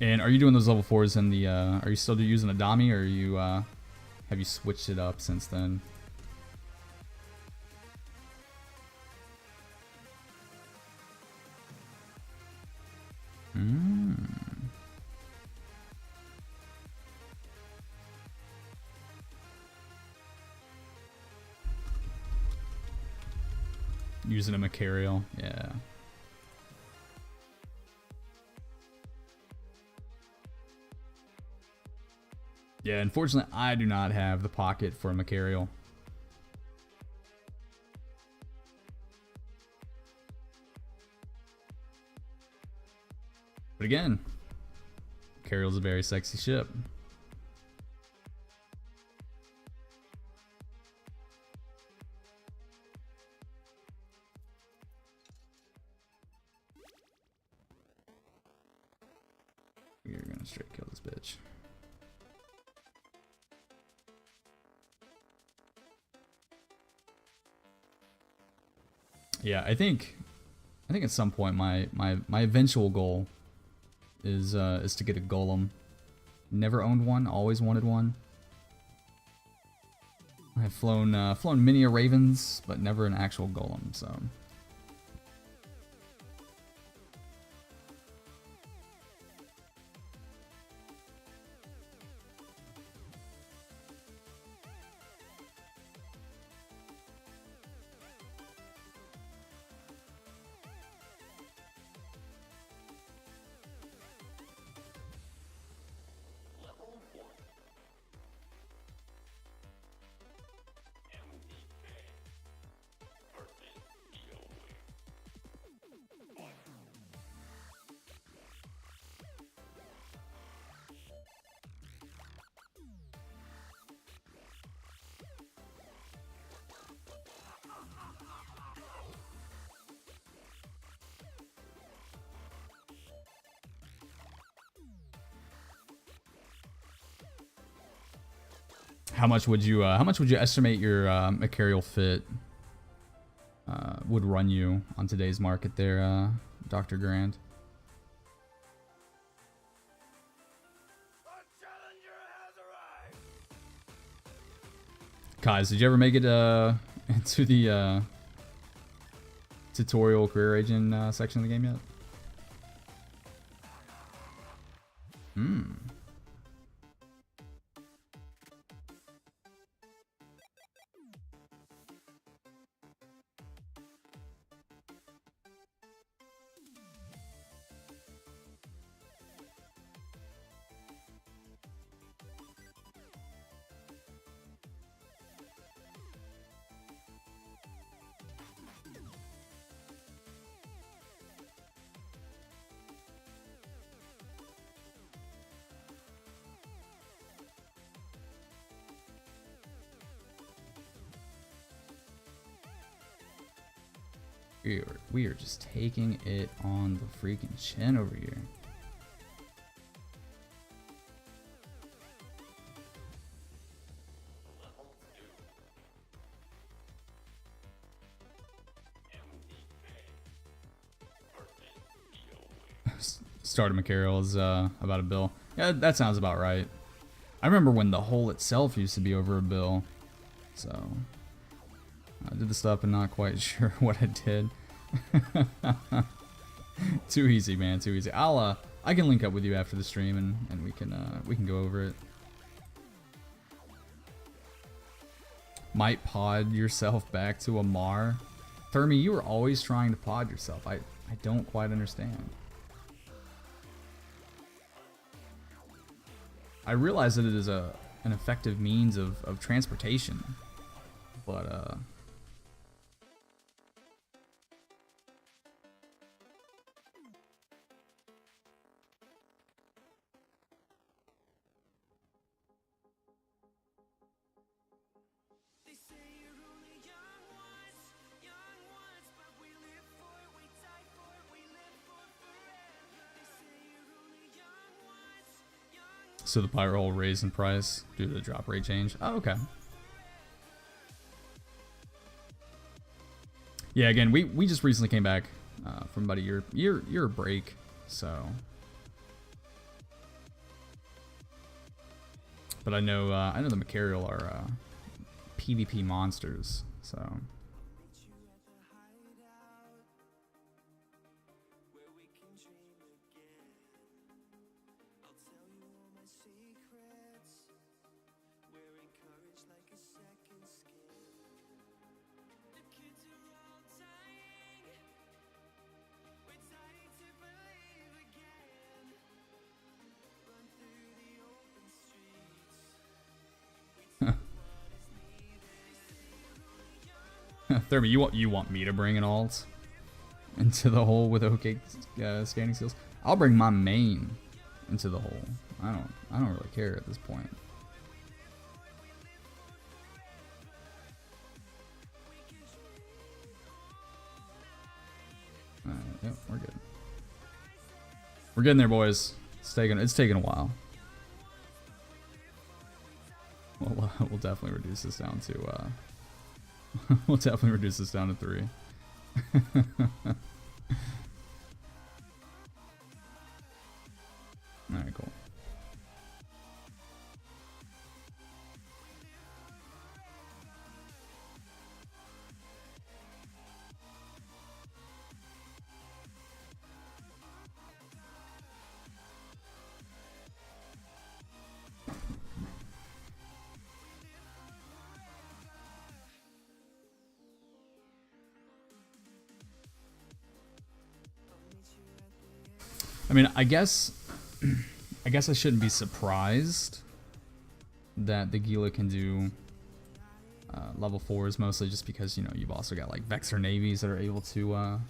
And are you doing those level 4s in the, are you still using a Dami, or are you, have you switched it up since then? Using a Macarial, yeah. Yeah, unfortunately, I do not have the pocket for a Macarial. But again, Macarial's a very sexy ship. We're gonna straight kill this bitch. Yeah, I think at some point my eventual goal is to get a golem. Never owned one, always wanted one. I've flown many a ravens, but never an actual golem, so. How much would you estimate your Macarial fit would run you on today's market there, Dr. Grand? Kaz, did you ever make it into the tutorial career agent section of the game yet? We are just taking it on the freaking chin over here. Start of Macarial is about a bill. Yeah, that sounds about right. I remember when the hole itself used to be over a bill. So I did the stuff and not quite sure what I did. Too easy, man. Too easy. I can link up with you after the stream and we can go over it. Might pod yourself back to a Mar. Thermi, you were always trying to pod yourself. I don't quite understand. I realize that it is an effective means of transportation, but so the pirate will raise in price due to the drop rate change. Oh, okay. Yeah, again, we just recently came back from about a year break, so. But I know the Macarial are PvP monsters, so. Thermi, you want me to bring an alt into the hole with okay scanning skills? I'll bring my main into the hole. I don't really care at this point. Yep, we're good. We're getting there, boys. It's taking a while. We'll definitely reduce this down to we'll definitely reduce this down to 3. Alright, cool. I mean, I guess I shouldn't be surprised that the Gila can do level 4s, mostly just because, you know, you've also got like Vexor navies that are able to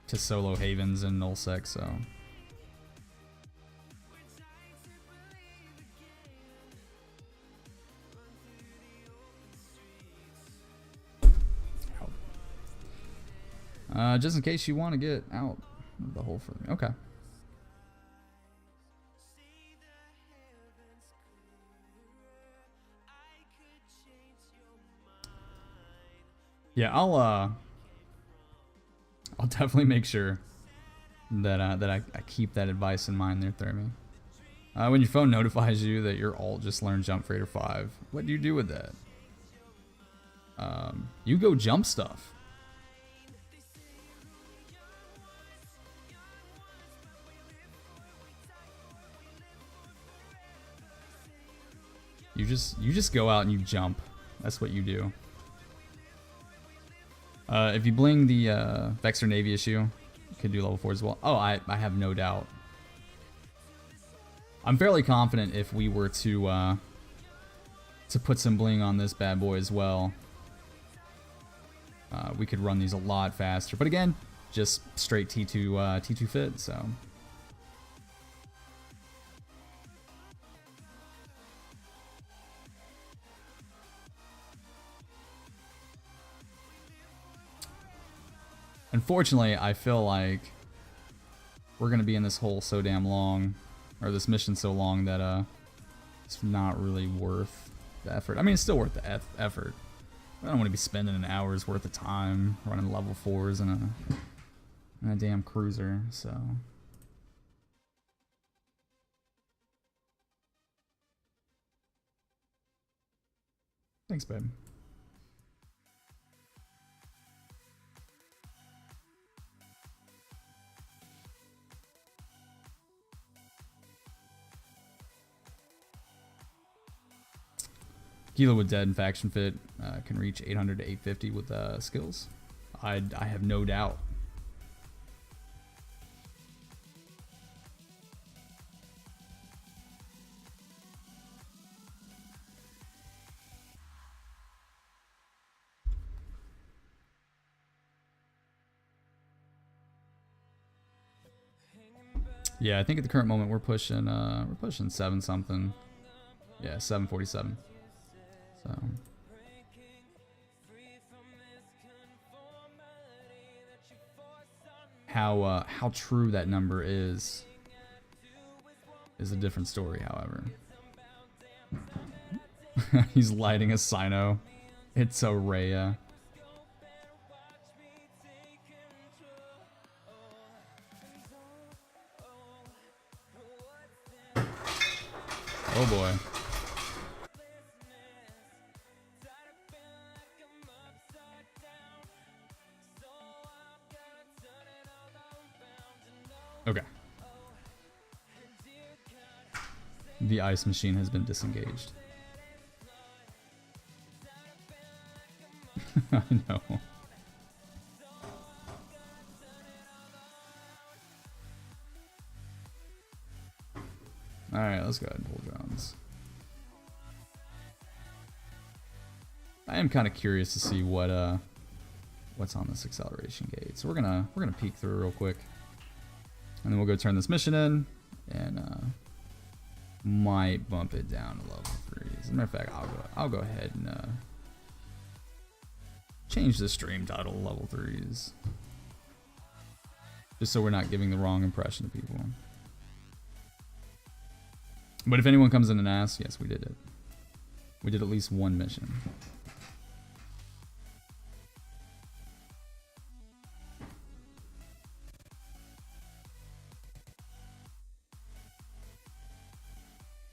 solo havens and nullsec, so. Just in case you want to get out of the hole for me. Okay. Yeah, I'll definitely make sure that I keep that advice in mind there, Thermi. When your phone notifies you that your alt just learned Jump Freighter 5, what do you do with that? You go jump stuff. You just go out and you jump. That's what you do. If you bling the Vexor Navy issue, you could do level 4 as well. Oh, I have no doubt. I'm fairly confident if we were to put some bling on this bad boy as well, we could run these a lot faster. But again, just straight T2 fit, so. Unfortunately, I feel like we're gonna be in this hole so damn long, or this mission so long, that it's not really worth the effort. I mean, it's still worth the effort. I don't want to be spending an hour's worth of time running level 4s in a damn cruiser, so. Thanks, babe. Gila with dead and faction fit can reach 800 to 850 with skills. I have no doubt. Yeah, I think at the current moment we're pushing 7 something. Yeah, 747. So. How true that number is a different story, however. He's lighting a Sino. It's a Rhea. Oh boy. Okay. The ice machine has been disengaged. I know. Alright, let's go ahead and pull drones. I am kind of curious to see what what's on this acceleration gate. So we're gonna peek through real quick, and then we'll go turn this mission in, and might bump it down to level 3. As a matter of fact, I'll go ahead and change the stream title to level 3s, just so we're not giving the wrong impression to people. But if anyone comes in and asks, yes, we did it. We did at least one mission.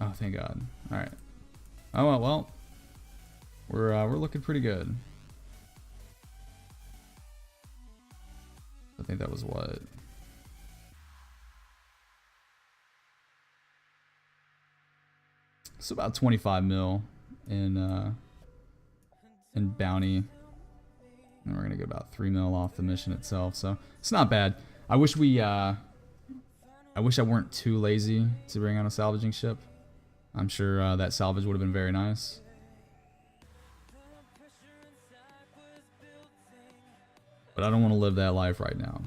Oh, thank God. All right. Oh well. We're looking pretty good. I think that was what? It's about 25 mil in bounty. And we're gonna get about 3 mil off the mission itself, so it's not bad. I wish I weren't too lazy to bring on a salvaging ship. I'm sure that salvage would have been very nice. But I don't want to live that life right now.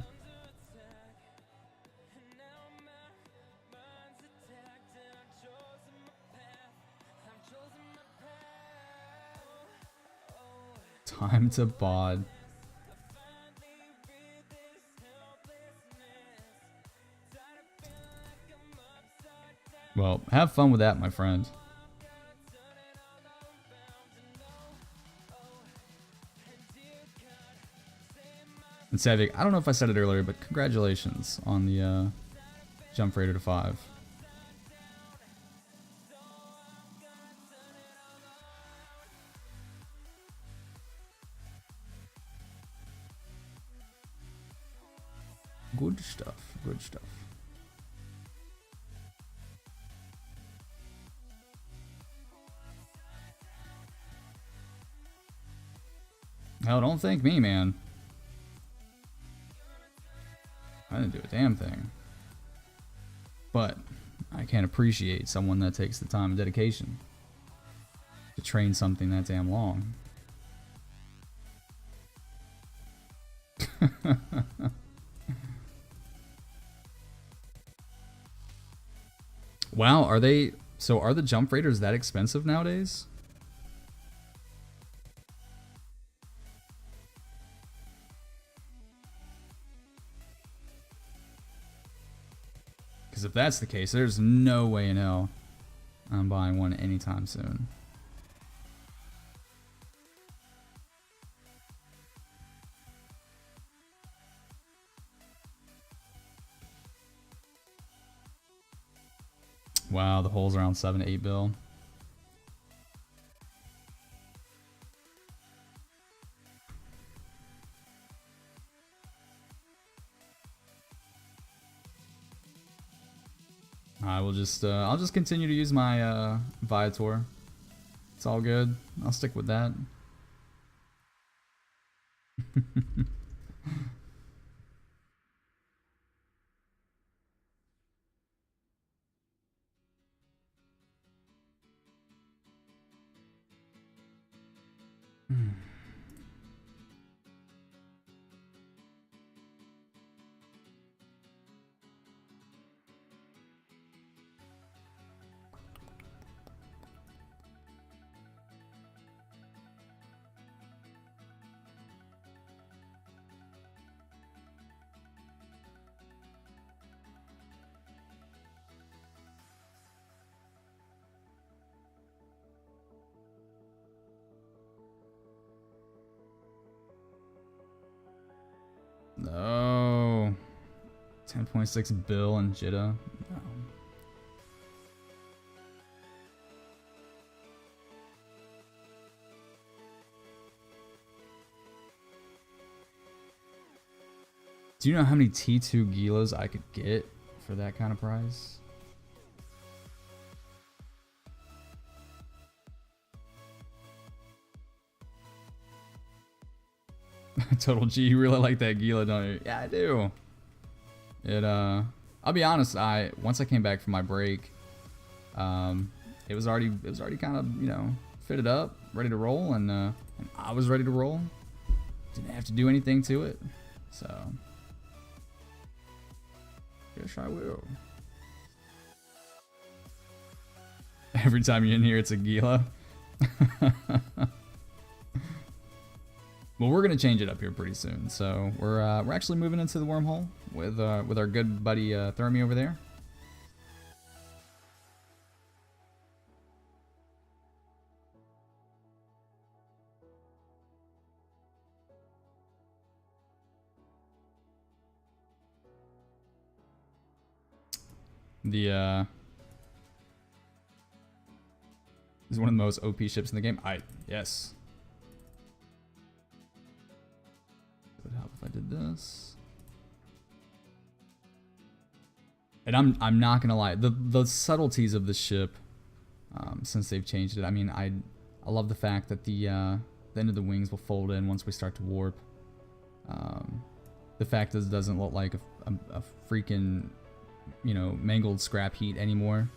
Time to bod. Well, have fun with that, my friend. And Savic, I don't know if I said it earlier, but congratulations on the jump freighter to 5. Good stuff, good stuff. Hell, don't thank me, man. I didn't do a damn thing. But I can't appreciate someone that takes the time and dedication to train something that damn long. Wow, are the jump freighters that expensive nowadays? Because if that's the case, there's no way in hell I'm buying one anytime soon. Wow, the hole's around 7 to 8 bill. I'll just continue to use my Viator. It's all good. I'll stick with that. No. 10.6 bill in Jita. No. Do you know how many T2 Gilas I could get for that kind of price? Total G, you really like that Gila, don't you? Yeah, I do. I'll be honest, once I came back from my break, it was already kind of, you know, fitted up, ready to roll, and I was ready to roll. Didn't have to do anything to it. So, yes, I will. Every time you're in here, it's a Gila. Well, we're gonna change it up here pretty soon. So we're actually moving into the wormhole with our good buddy Thermi over there. This is one of the most OP ships in the game. Yes. It would help if I did this. And I'm not gonna lie, the subtleties of the ship, since they've changed it. I mean, I love the fact that the end of the wings will fold in once we start to warp. The fact that it doesn't look like a freaking, you know, mangled scrap heat anymore.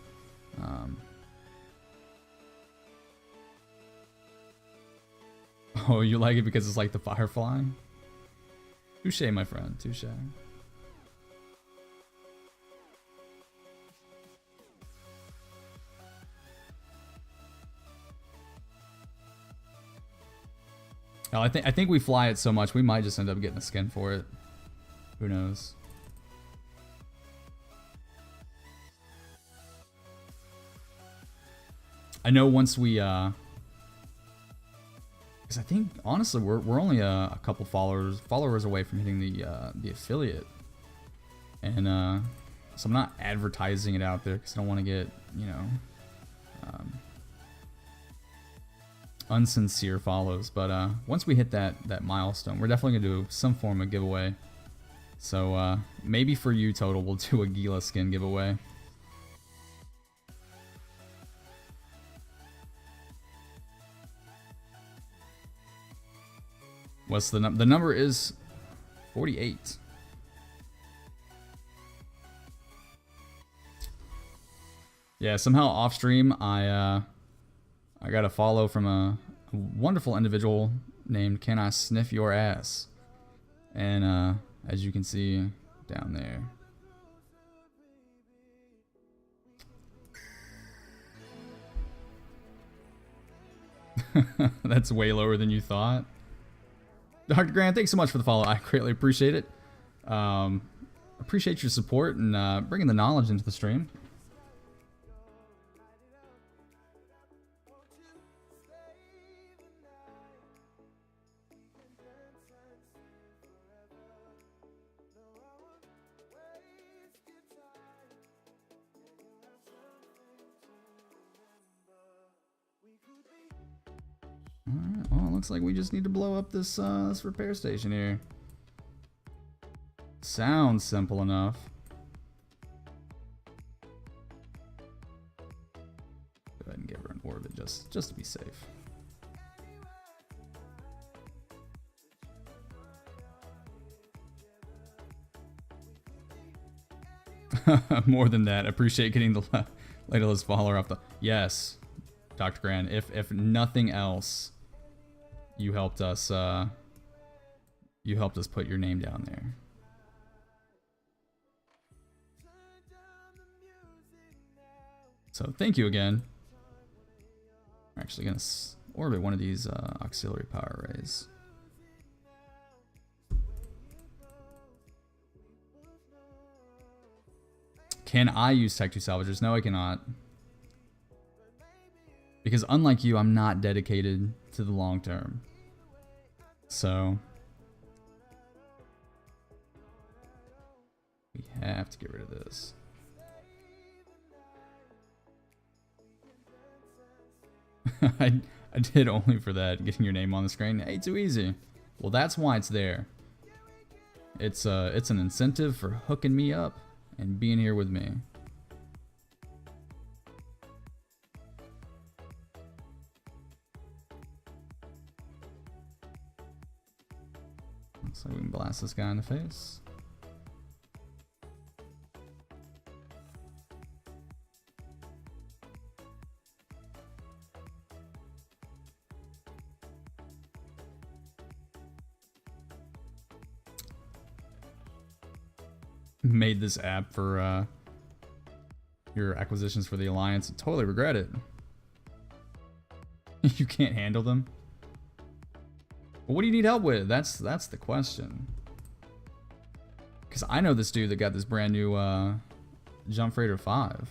Oh, you like it because it's like the Firefly? Touche, my friend, touche. Oh, I think we fly it so much we might just end up getting a skin for it. Who knows? I know once we because I think honestly we're only a couple followers away from hitting the affiliate, and so I'm not advertising it out there because I don't want to get, you know, unsincere follows. But once we hit that milestone, we're definitely gonna do some form of giveaway. So maybe for you, Total, we'll do a Gila skin giveaway. What's the number? The number is 48. Yeah, somehow off stream I got a follow from a wonderful individual named Can I Sniff Your Ass? And as you can see down there. That's way lower than you thought. Dr. Grant, thanks so much for the follow. I greatly appreciate it. Appreciate your support and bringing the knowledge into the stream. Alright, well, it looks like we just need to blow up this repair station here. Sounds simple enough. Go ahead and give her an orbit just to be safe. More than that, appreciate getting the latest follower off the... Yes, Dr. Grant, if nothing else, you helped us put your name down there. So thank you again. We're actually gonna orbit one of these auxiliary power arrays. Can I use Tech 2 salvagers? No, I cannot. Because unlike you, I'm not dedicated to the long term. So we have to get rid of this. I did only for that, getting your name on the screen. Hey, too easy. Well, that's why it's there. It's an incentive for hooking me up and being here with me. So we can blast this guy in the face. made this app for your acquisitions for the Alliance. I totally regret it. You can't handle them? Well, what do you need help with? That's the question. Because I know this dude that got this brand new Jump Freighter 5.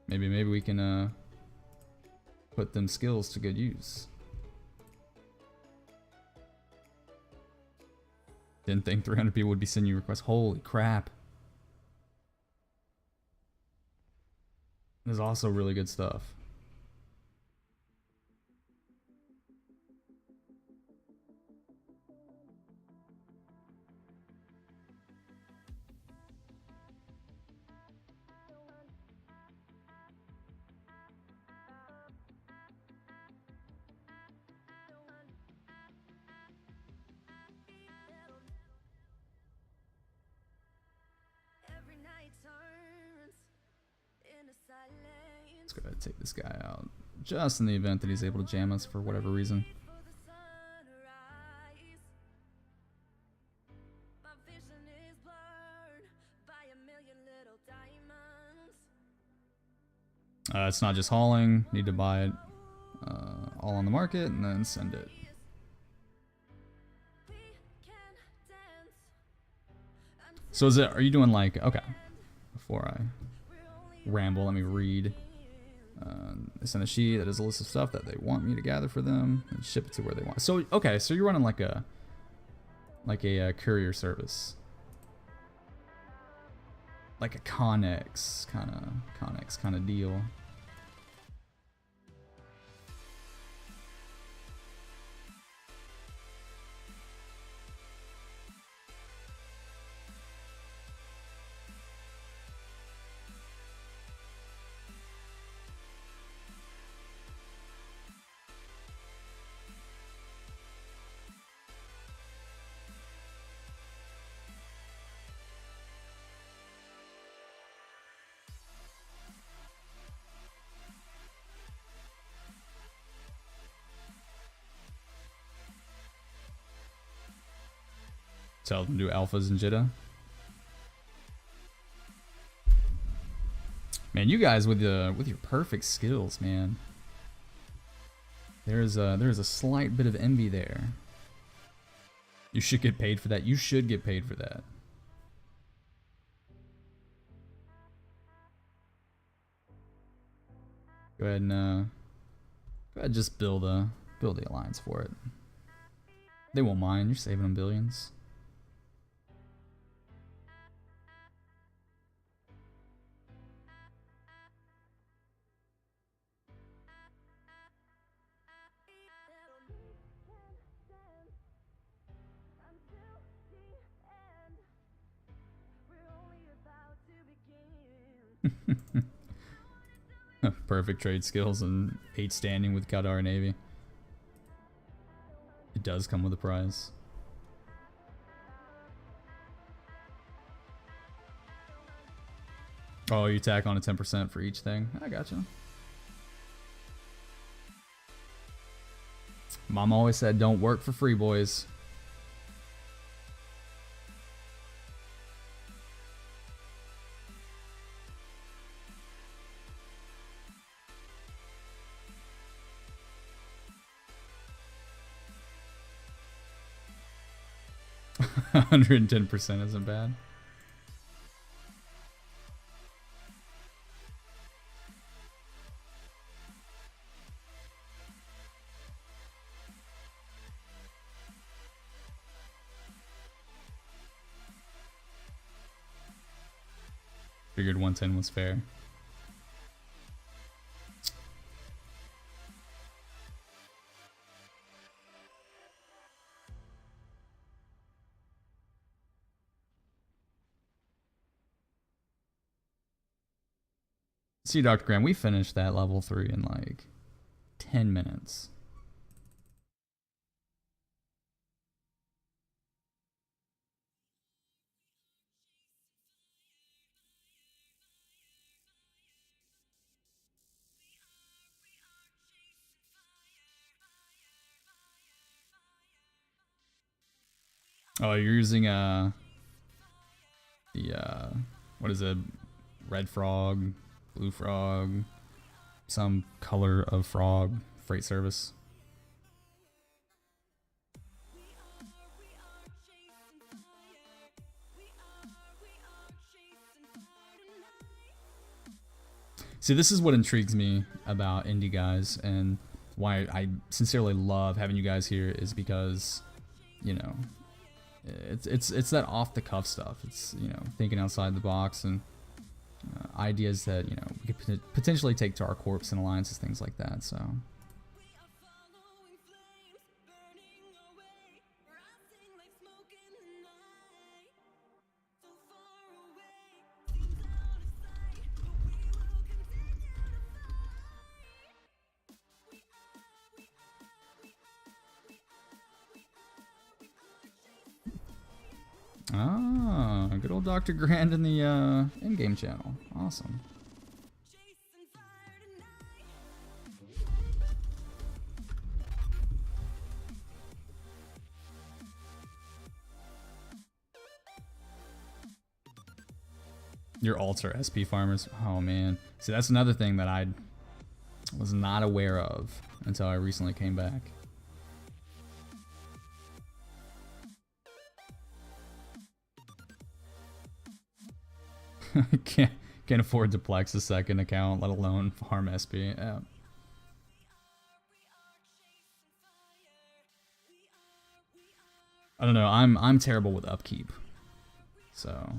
Maybe we can put them skills to good use. Didn't think 300 people would be sending you requests. Holy crap. There's also really good stuff. Let's go ahead and take this guy out. Just in the event that he's able to jam us for whatever reason. It's not just hauling. Need to buy it all on the market and then send it. So is it, are you doing like, okay, before I ramble, let me read. They send a sheet that is a list of stuff that they want me to gather for them and ship it to where they want. So, okay, so you're running like a courier service. Like a Connex kind of deal. Tell them to do alphas and Jitta. Man, you guys with your perfect skills, man. There's a slight bit of envy there. You should get paid for that. You should get paid for that. Go ahead and just build the alliance for it. They won't mind. You're saving them billions. Perfect trade skills and 8 standing with Kadar Navy. It does come with a prize. Oh, you tack on a 10% for each thing. I gotcha. Mom always said, don't work for free, boys. $110% isn't bad. Figured 110 was fair. See, Dr. Graham, we finished that level 3 in like 10 minutes. Oh, you're using what is it? Red frog, blue frog, some color of frog freight service. See, this is what intrigues me about indie guys, and why I sincerely love having you guys here is because, you know, it's that off the cuff stuff. It's, you know, thinking outside the box and ideas that, you know, we could potentially take to our corps and alliances, things like that. So. Ah, good old Dr. Grand in the in-game channel. Awesome. Your alts are SP farmers. Oh man. See, that's another thing that I was not aware of until I recently came back. can't afford to plex a second account, let alone farm SP. Yeah. I don't know. I'm terrible with upkeep, so.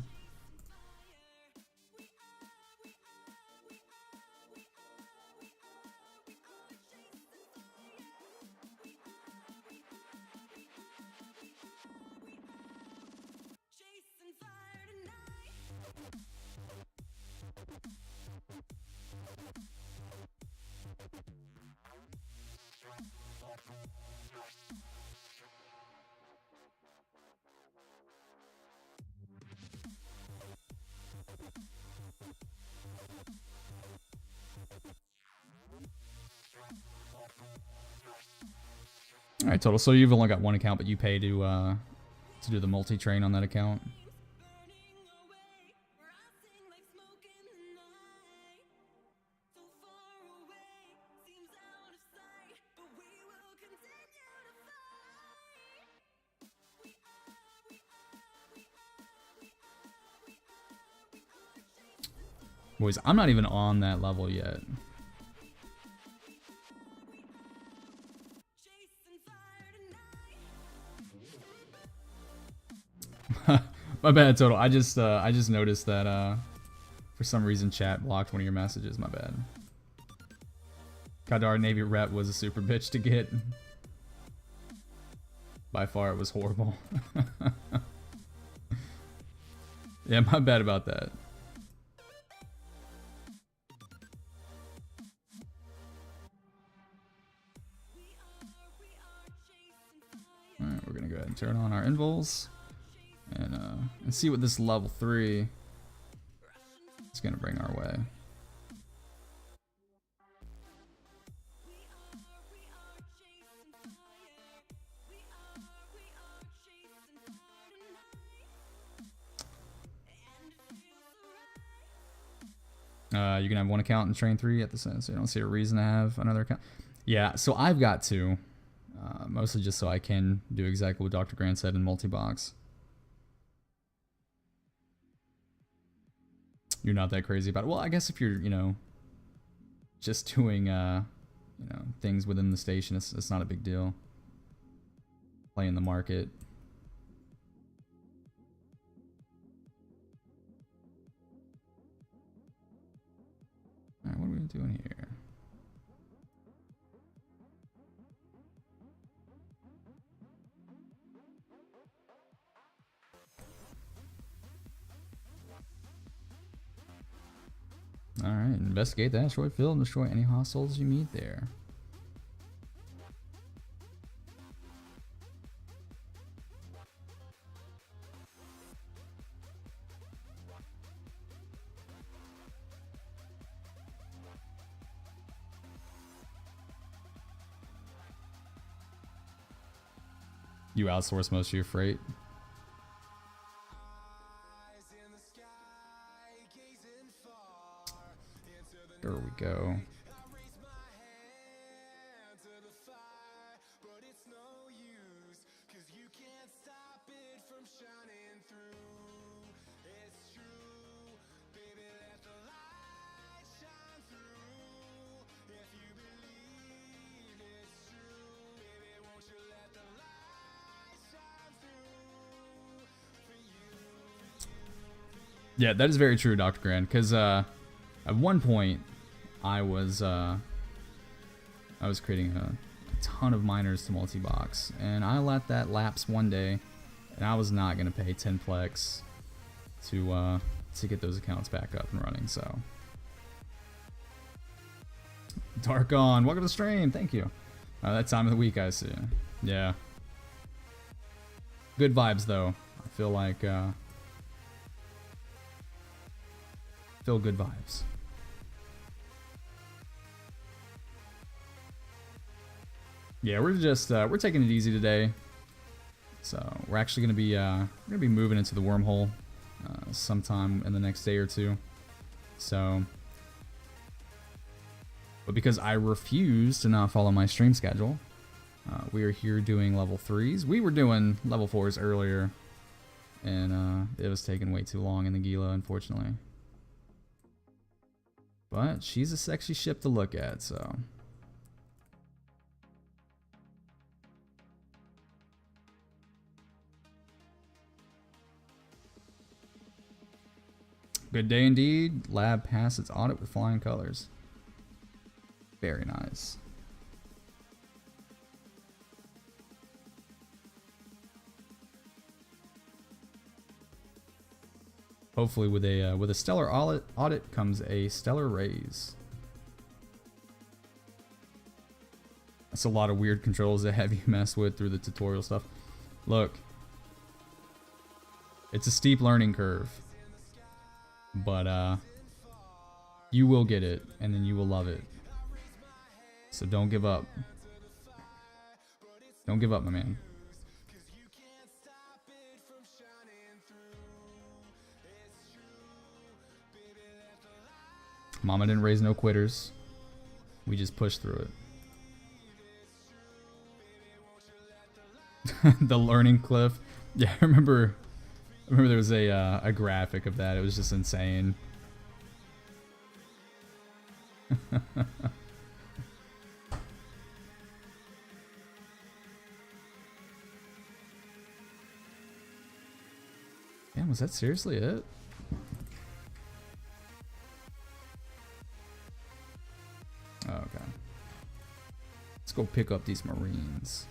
All right, total. So you've only got one account, but you pay to do the multi-train on that account. Boys, I'm not even on that level yet. My bad, total. I just noticed that for some reason chat blocked one of your messages. My bad. Kadar Navy rep was a super bitch to get. By far, it was horrible. Yeah, my bad about that. Alright, we're gonna go ahead and turn on our invols and see what this level 3 is gonna bring our way. You can have one account in train 3 at the same, so you don't see a reason to have another account. Yeah, so I've got two, mostly just so I can do exactly what Dr. Grant said in multi-box. You're not that crazy about it. Well, I guess if you're, you know, just doing, you know, things within the station, it's not a big deal. Playing the market. Alright, what are we doing here? Alright, investigate the asteroid field and destroy any hostiles you meet there. You outsource most of your freight? go. Yeah, that is very true, Dr. Grand, because at one point I was creating a ton of miners to multi-box, and I let that lapse one day, and I was not going to pay 10 plex to get those accounts back up and running. So Dark On, welcome to the stream. Thank you. That time of the week, I see. Yeah, good vibes though. I feel like feel good vibes. Yeah, we're just we're taking it easy today. So we're actually gonna be moving into the wormhole sometime in the next day or two. So, but because I refuse to not follow my stream schedule, we are here doing level 3s. We were doing level 4s earlier, and it was taking way too long in the Gila, unfortunately. But she's a sexy ship to look at, so. Good day indeed. Lab passed its audit with flying colors. Very nice. Hopefully with a stellar audit comes a stellar raise. That's a lot of weird controls that have you mess with through the tutorial stuff. Look, it's a steep learning curve, but you will get it, and then you will love it. So don't give up. Don't give up, my man. Mama didn't raise no quitters. We just pushed through it. The learning cliff. Yeah, I remember there was a graphic of that. It was just insane. Damn, was that seriously it? Okay. Let's go pick up these Marines.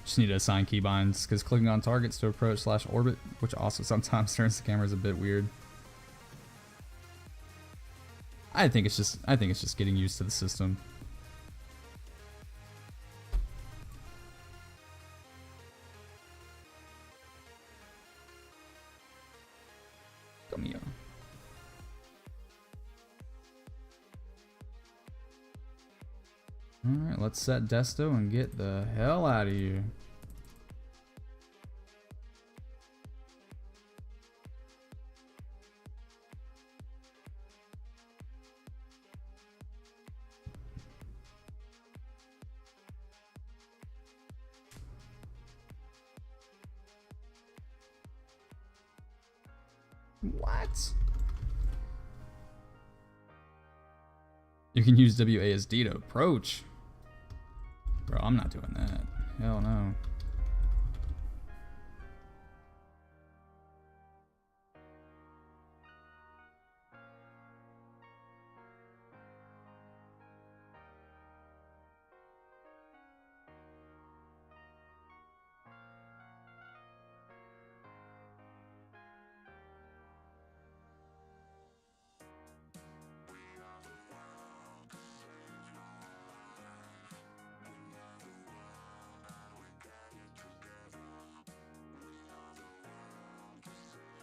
Just need to assign keybinds because clicking on targets to approach / orbit, which also sometimes turns the cameras a bit weird. I think it's just getting used to the system. Come here. Alright, let's set Desto and get the hell out of here. What? You can use WASD to approach. Bro, I'm not doing that. Hell no.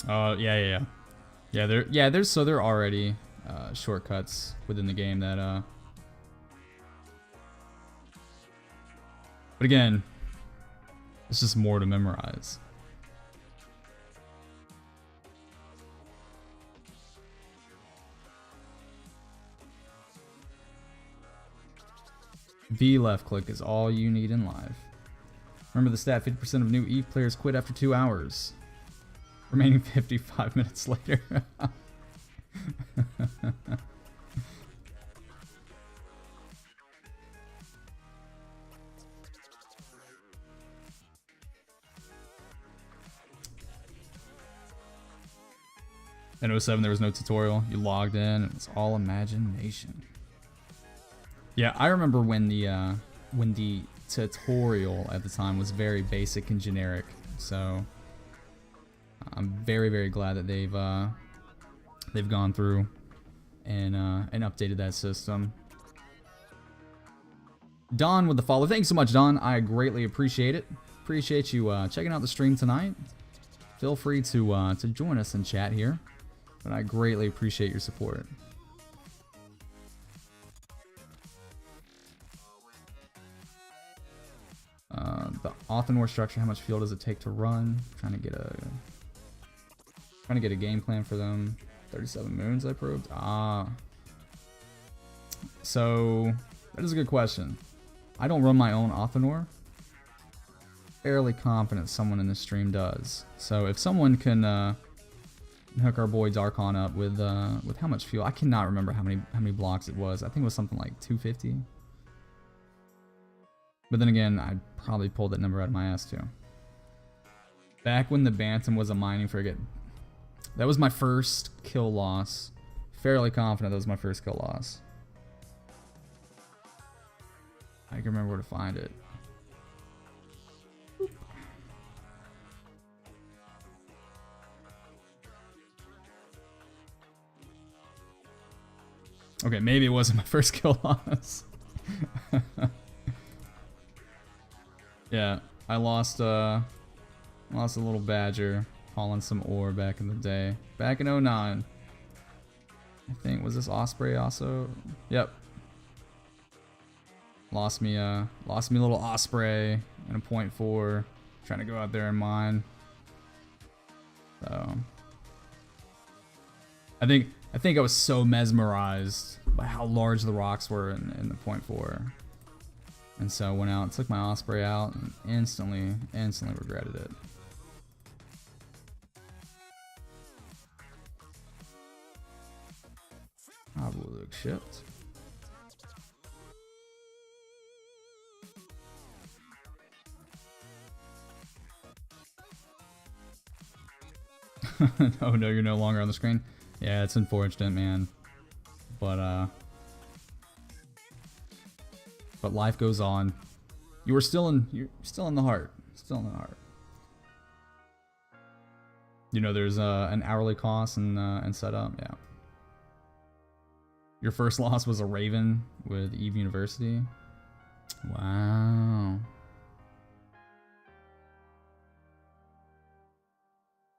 Oh, yeah. There's there are already shortcuts within the game that But again, it's just more to memorize. V left click is all you need in life. Remember the stat, 50% of new EVE players quit after 2 hours. Remaining 55 minutes later. In 07 there was no tutorial. You logged in and it was all imagination. Yeah, I remember when the tutorial at the time was very basic and generic. So I'm very, very glad that they've gone through and updated that system. Don with the follow. Thanks so much, Don. I greatly appreciate it. Appreciate you checking out the stream tonight. Feel free to join us in chat here, but I greatly appreciate your support. The Author structure, how much fuel does it take to run? Trying to get a game plan for them. 37 moons I probed. So that is a good question. I don't run my own Author. Fairly confident someone in the stream does. So if someone can hook our boy Darkon up with how much fuel? I cannot remember how many blocks it was. I think it was something like 250. But then again, I probably pulled that number out of my ass too. Back when the Bantam was a mining frigate, that was my first kill loss. Fairly confident that was my first kill loss. I can remember where to find it. Okay, maybe it wasn't my first kill loss. Yeah, I lost a little badger hauling some ore back in the day. Back in 09. I think, was this Osprey also? Yep. Lost me a little Osprey and a .4, trying to go out there and mine. So I think I was so mesmerized by how large the rocks were in the .4. And so I went out and took my Osprey out and instantly regretted it. I will look shipped. Oh no, you're no longer on the screen. Yeah, it's unfortunate, man. But life goes on. You're still in the heart. Still in the heart. You know, there's an hourly cost and setup. Yeah. Your first loss was a Raven with EVE University. Wow.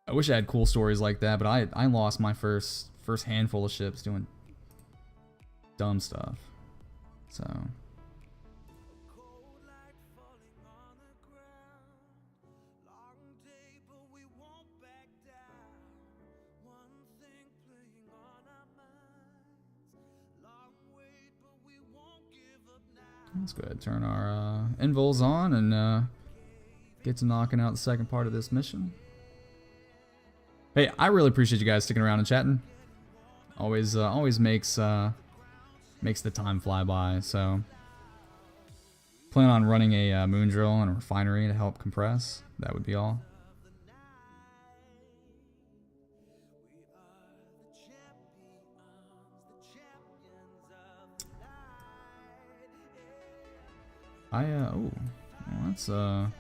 I wish I had cool stories like that, but I lost my first handful of ships doing dumb stuff. So. Let's go ahead and turn our invols on and get to knocking out the second part of this mission. Hey, I really appreciate you guys sticking around and chatting. Always makes the time fly by. So, plan on running a moon drill and a refinery to help compress. That would be all. Oh, well,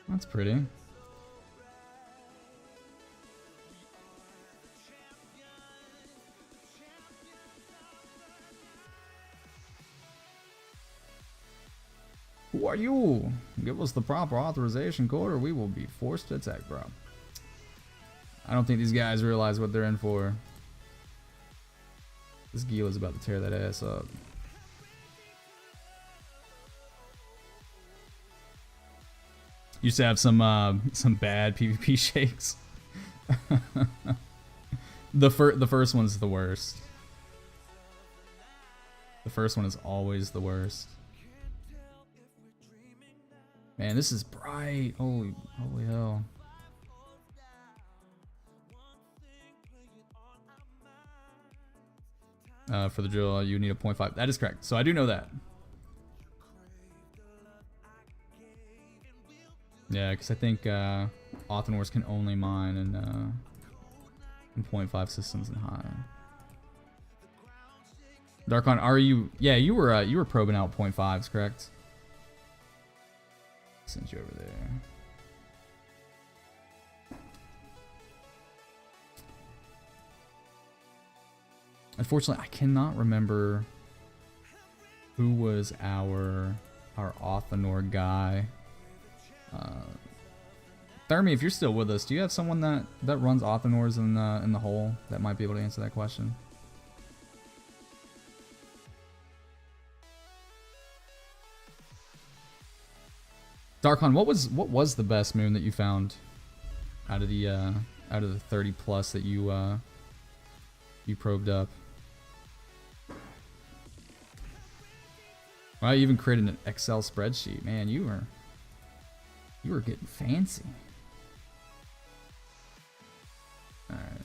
that's pretty. Who are you? Give us the proper authorization code or we will be forced to attack, bro. I don't think these guys realize what they're in for. This Gila's about to tear that ass up. Used to have some bad PvP shakes. The first one's the worst. The first one is always the worst. Man, this is bright. Holy hell. For the drill, you need a 0.5. That is correct. So I do know that. Yeah, because I think Othenors can only mine in 0.5 systems and high. Darkon, are you? Yeah, you were probing out 0.5s, correct? Send you over there. Unfortunately, I cannot remember who was our Othenor guy. Thermi, if you're still with us, do you have someone that runs Othenors in the hole that might be able to answer that question? Darkon, what was the best moon that you found out of the 30 plus that you probed up? Well, you even created an Excel spreadsheet. Man, you were getting fancy. All right.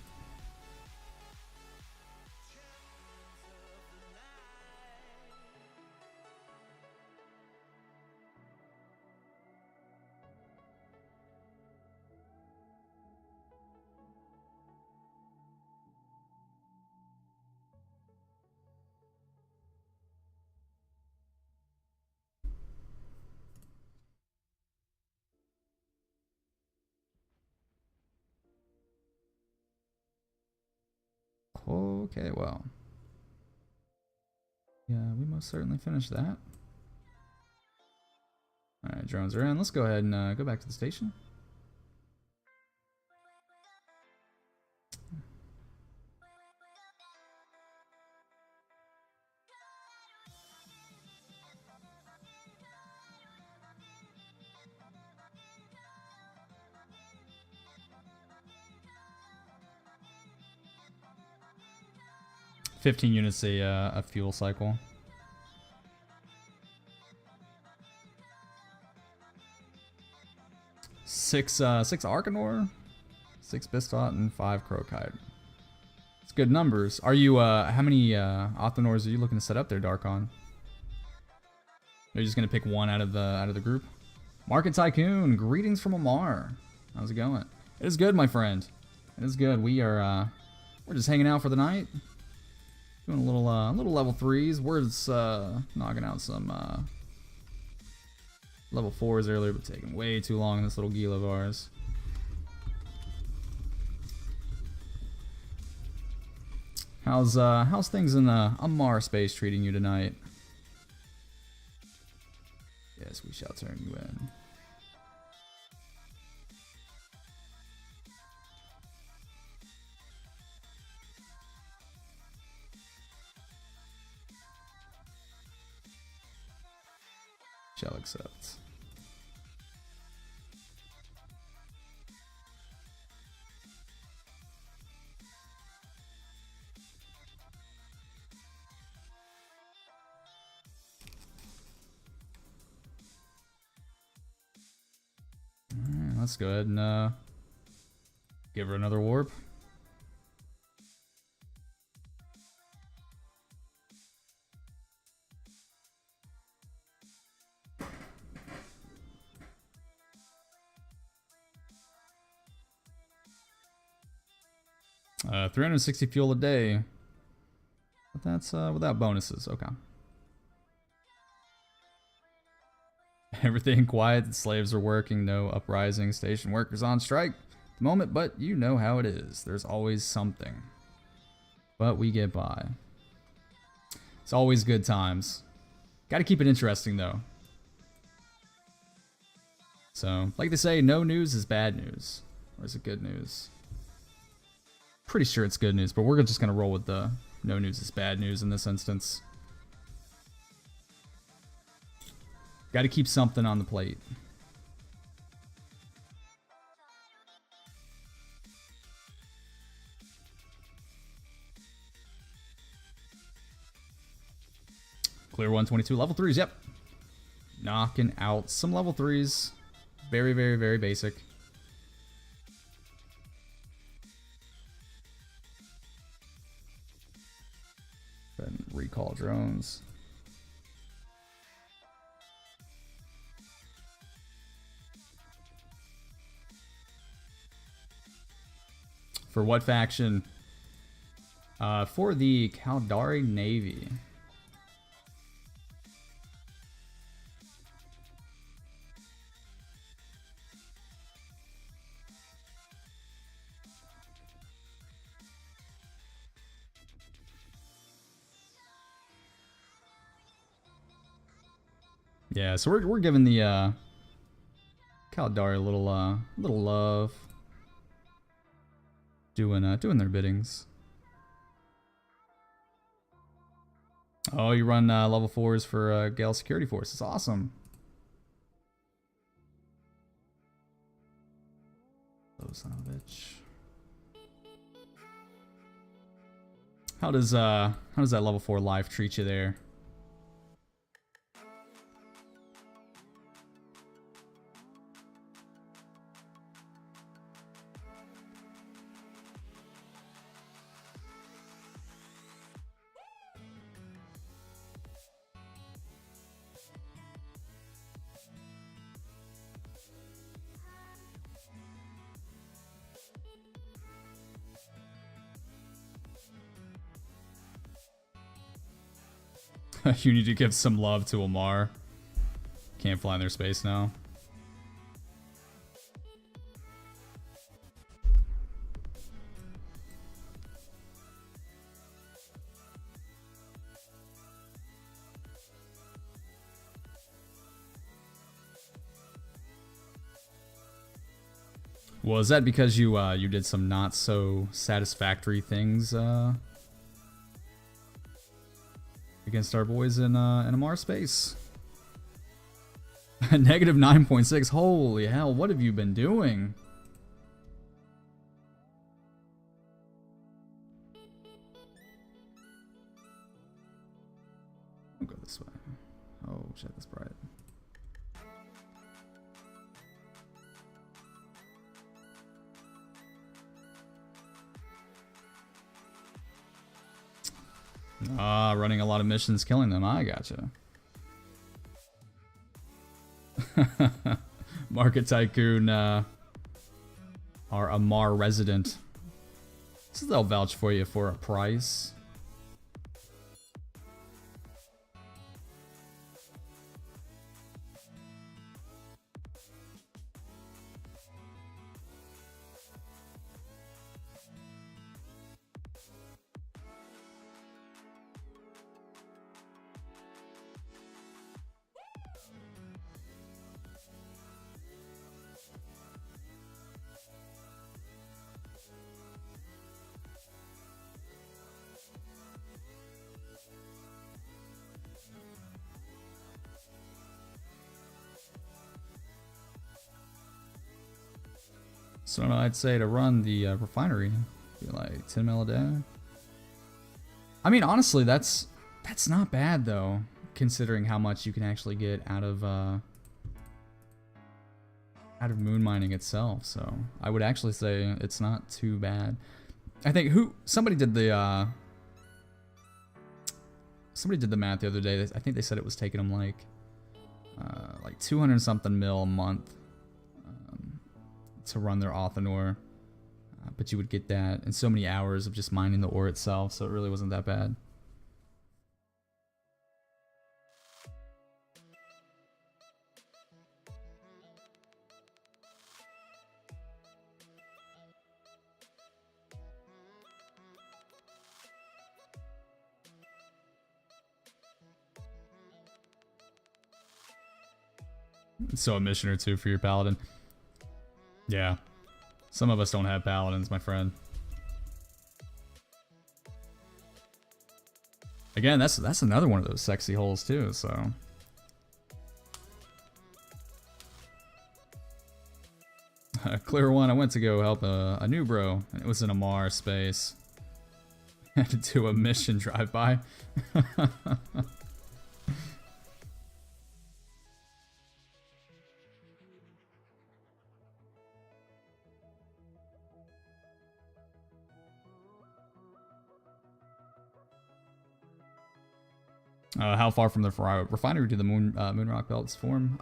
Okay, well. Yeah, we most certainly finished that. Alright, drones are in. Let's go ahead and go back to the station. $15 units a fuel cycle. Six Arcanor, 6 Bistot, and 5 Crowkite. It's good numbers. Are you how many Othenors are you looking to set up there, Darkon? Are you just gonna pick one out of the group? Market Tycoon, greetings from Amar. How's it going? It is good, my friend. It is good. We're just hanging out for the night. Doing a little level 3s. We're just knocking out some level 4s earlier, but taking way too long in this little Gila of ours. How's things in the Amar space treating you tonight? Yes, we shall turn you in. Shall accept. Alright, let's go ahead and give her another warp. $360 fuel a day. But that's without bonuses. Okay. Everything quiet. The slaves are working. No uprising. Station workers on strike at the moment, but you know how it is. There's always something. But we get by. It's always good times. Got to keep it interesting, though. So, like they say, no news is bad news. Or is it good news? Pretty sure it's good news, but we're just going to roll with the no news is bad news in this instance. Got to keep something on the plate. Clear 122. Level 3s, yep. Knocking out some level 3s. Very, very, very basic. Go ahead and recall drones. For what faction? For the Caldari Navy. Yeah, so we're giving the Caldari a little love. Doing their biddings. Oh, you run level 4s for Gale Security Force. It's awesome. Oh, son of a bitch. How does that level 4 life treat you there? You need to give some love to Amar. Can't fly in their space now. Well, is that because you you did some not so satisfactory things against our boys in Amar space? Negative 9.6. Holy hell! What have you been doing? I'll go this way. Oh shit! That's bright. Ah, running a lot of missions, killing them. I gotcha. Market Tycoon, our Amar resident. So they'll vouch for you for a price. So I'd say to run the refinery, be like 10 mil a day. I mean, honestly, that's not bad though, considering how much you can actually get out of moon mining itself. So I would actually say it's not too bad. I think somebody did the math the other day. I think they said it was taking them like 200 something mil a month to run their Othanor, but you would get that in so many hours of just mining the ore itself, so it really wasn't that bad. So a mission or two for your paladin. Yeah. Some of us don't have paladins, my friend. Again, that's another one of those sexy holes too, so. Clear one, I went to go help a new bro, and it was in a Mars space. Had to do a mission drive-by. How far from the refinery to the moon rock belts form?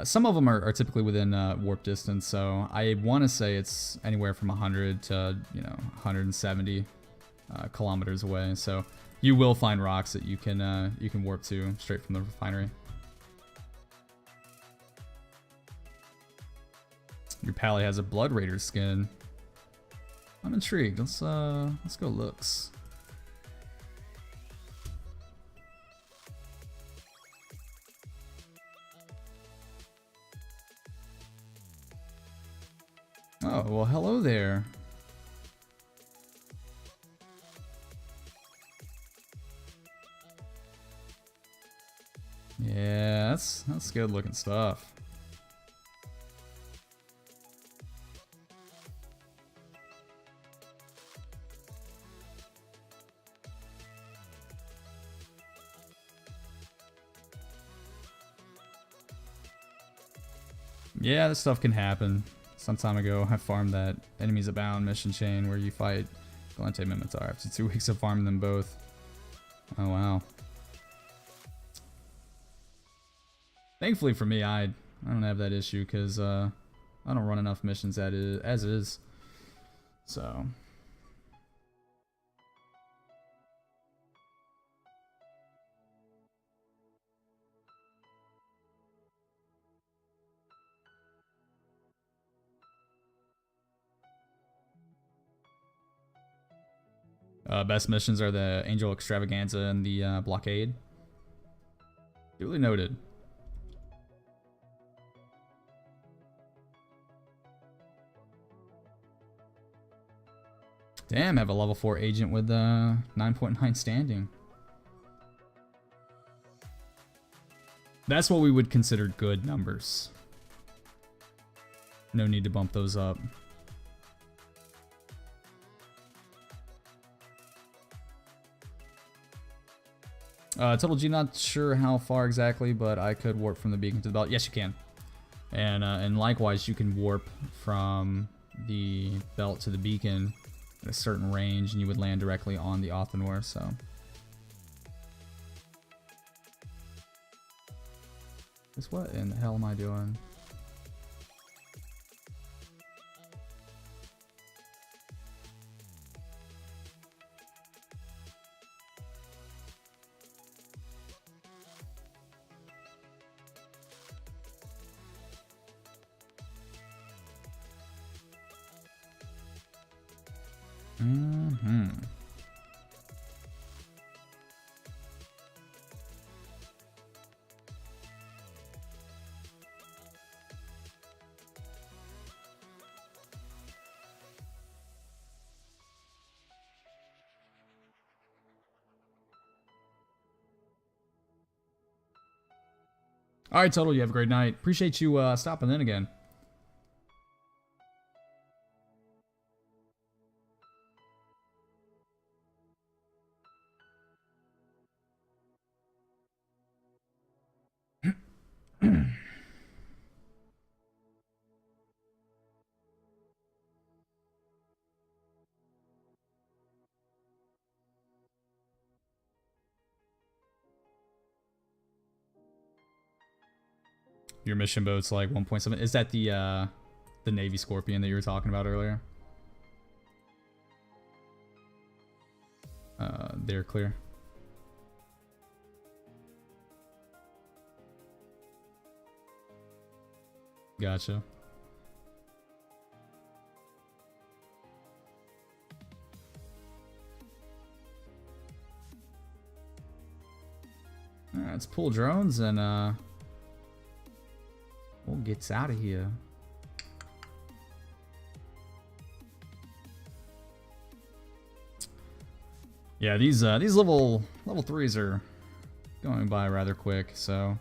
Some of them are typically within warp distance, so I want to say it's anywhere from 100 to 170 kilometers away. So you will find rocks that you can warp to straight from the refinery. Your pally has a Blood Raider skin. I'm intrigued. Let's go looks. Oh, well, hello there. Yeah, that's good looking stuff. Yeah, this stuff can happen. Some time ago, I farmed that Enemies Abound mission chain where you fight Galente Mimitar after 2 weeks of farming them both. Oh, wow. Thankfully for me, I don't have that issue because I don't run enough missions as is. So... best missions are the Angel Extravaganza and the Blockade. Duly noted. Damn, have a level 4 agent with 9.9 standing. That's what we would consider good numbers. No need to bump those up. Total G, not sure how far exactly, but I could warp from the beacon to the belt. Yes, you can. And likewise, you can warp from the belt to the beacon at a certain range, and you would land directly on the Othanor, so... Just what in the hell am I doing? All right, Total, you have a great night. Appreciate you stopping in again. Your mission boat's like 1.7. Is that the Navy Scorpion that you were talking about earlier? They're clear. Gotcha. Alright, let's pull drones and we'll get out of here. Yeah, these level 3s are going by rather quick, so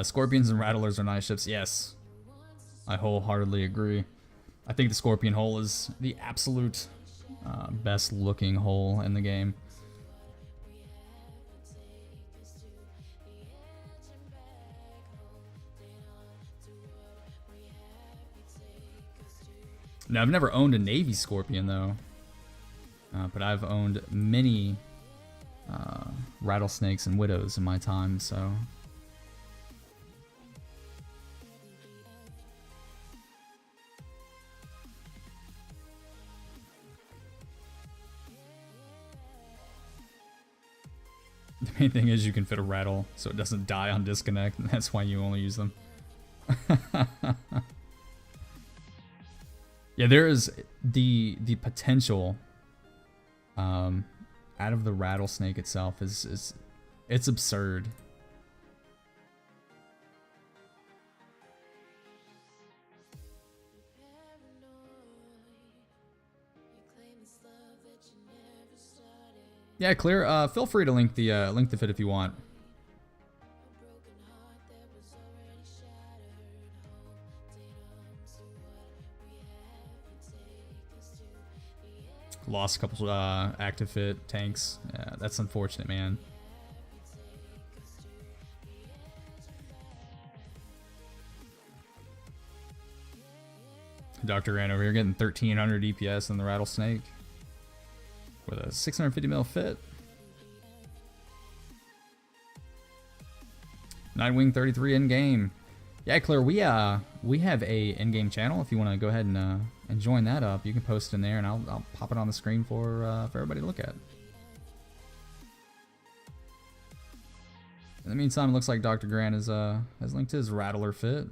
Scorpions and Rattlers are nice ships. Yes, I wholeheartedly agree. I think the Scorpion hull is the absolute best looking hull in the game. No, I've never owned a Navy Scorpion though, but I've owned many rattlesnakes and widows in my time, so. The main thing is you can fit a rattle so it doesn't die on disconnect, and that's why you only use them. Yeah, there is the potential out of the rattlesnake itself is it's absurd. Yeah, Clear. Feel free to link the fit if you want. Lost a couple active fit tanks. Yeah, that's unfortunate, man. Dr. Grant over here getting 1300 DPS in the rattlesnake with a 650 mil fit. Nightwing 33 in game. Yeah, Claire, we have a in-game channel. If you want to go ahead and join that up, you can post in there, and I'll pop it on the screen for everybody to look at. In the meantime, it looks like Dr. Grant has linked his Rattler fit.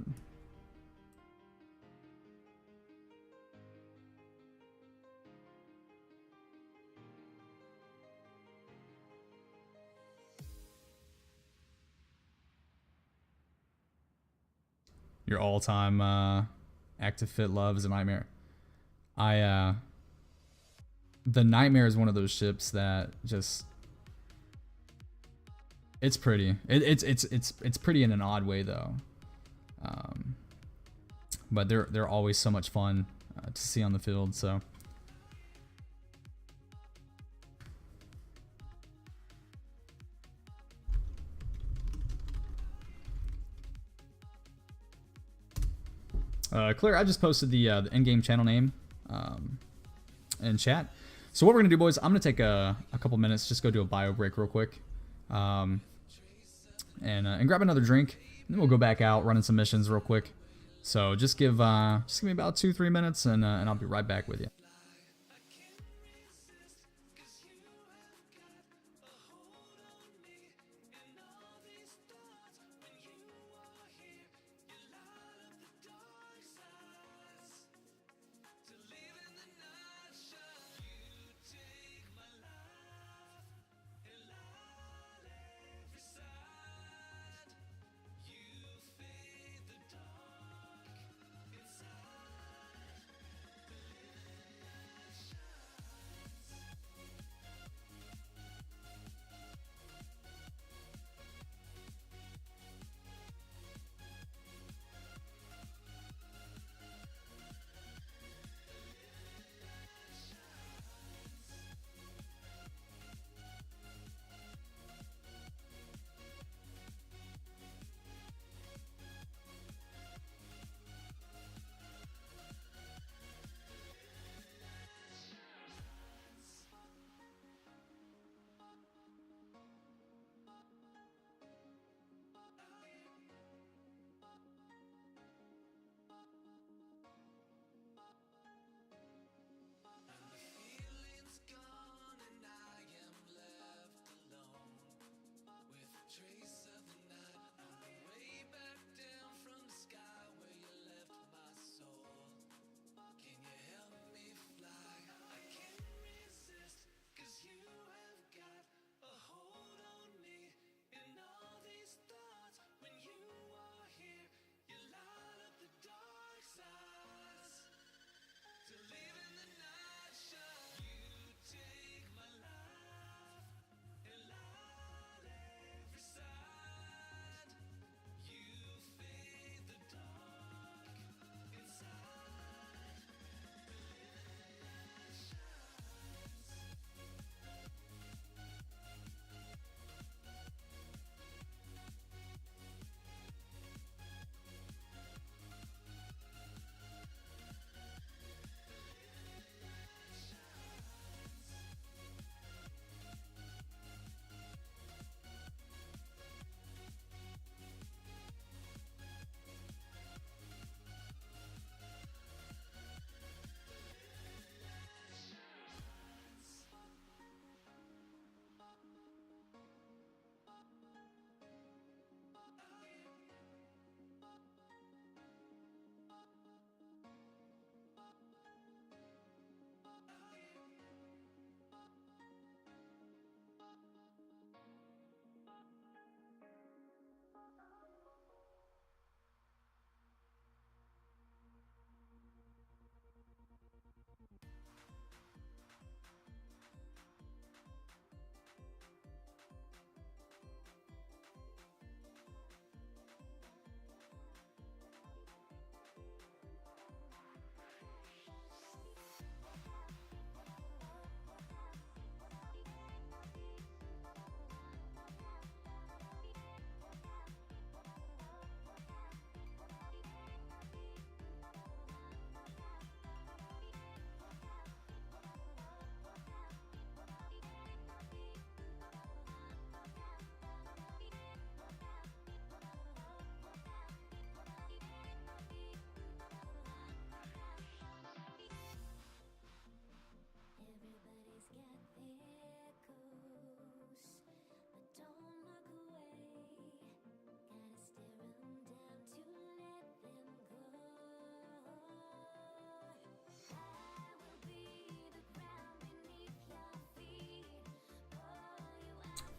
Your all-time active fit love is a nightmare. The Nightmare is one of those ships that just, it's pretty. It's pretty in an odd way though. But they're always so much fun to see on the field. So. Claire, I just posted the in-game channel name in chat. So what we're gonna do, boys, I'm gonna take a couple minutes, just go do a bio break real quick, and grab another drink, and then we'll go back out running some missions real quick. So just give me about 2-3 minutes, and I'll be right back with you.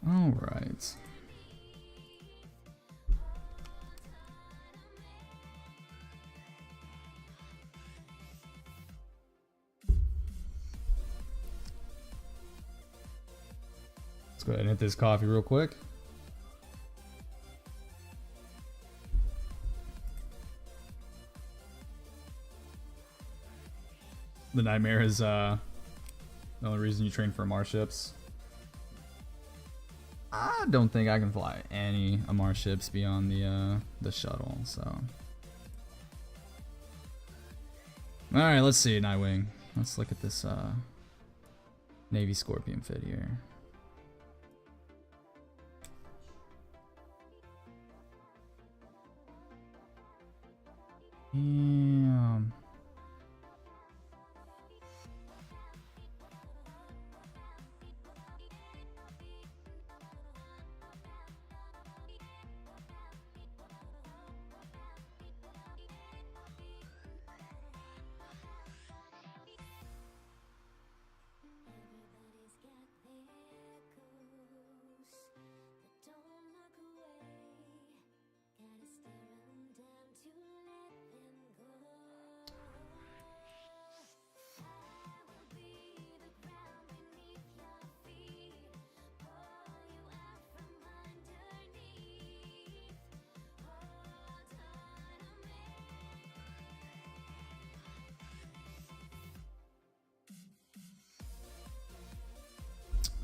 All right. Let's go ahead and hit this coffee real quick. The nightmare is the only reason you train for Amar ships. I don't think I can fly any Amar ships beyond the shuttle, so. Alright, let's see, Nightwing. Let's look at this Navy Scorpion fit here. Yeah.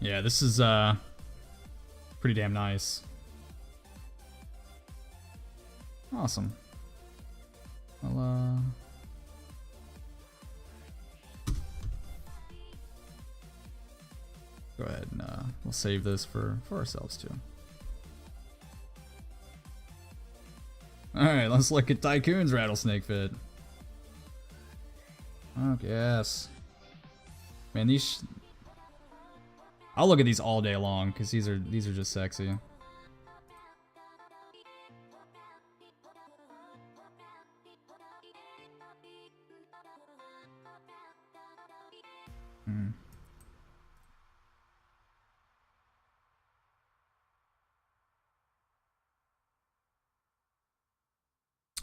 Yeah, this is pretty damn nice. Awesome. I'll go ahead and we'll save this for ourselves too. All right, let's look at Tycoon's rattlesnake fit. Oh yes, man, these. I'll look at these all day long because these are just sexy.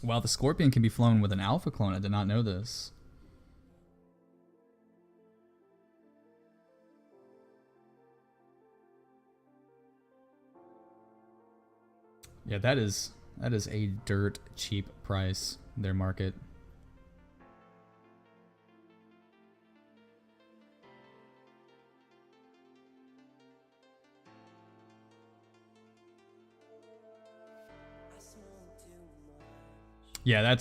Wow, the Scorpion can be flown with an Alpha clone. I did not know this. Yeah, that is a dirt cheap price, their market. Yeah, that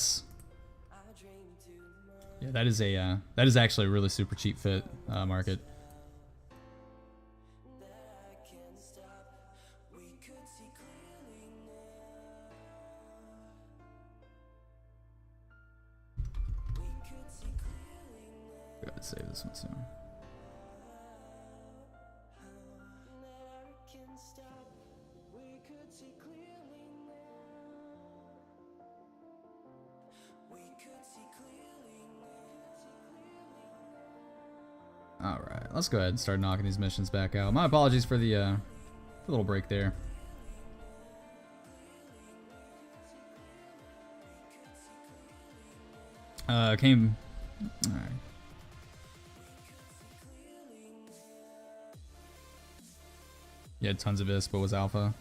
is actually a really super cheap fit market. Gotta save this one soon. Alright, let's go ahead and start knocking these missions back out. My apologies for the little break there. Alright. You had tons of this, but was alpha.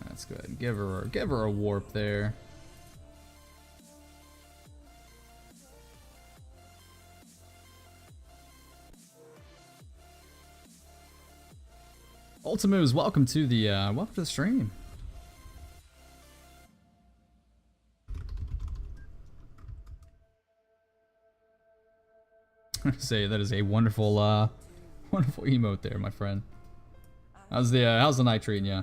Let's go ahead and give her a warp there. Ultimus, welcome to the stream. Say that is a wonderful wonderful emote there, my friend. How's the night treating ya?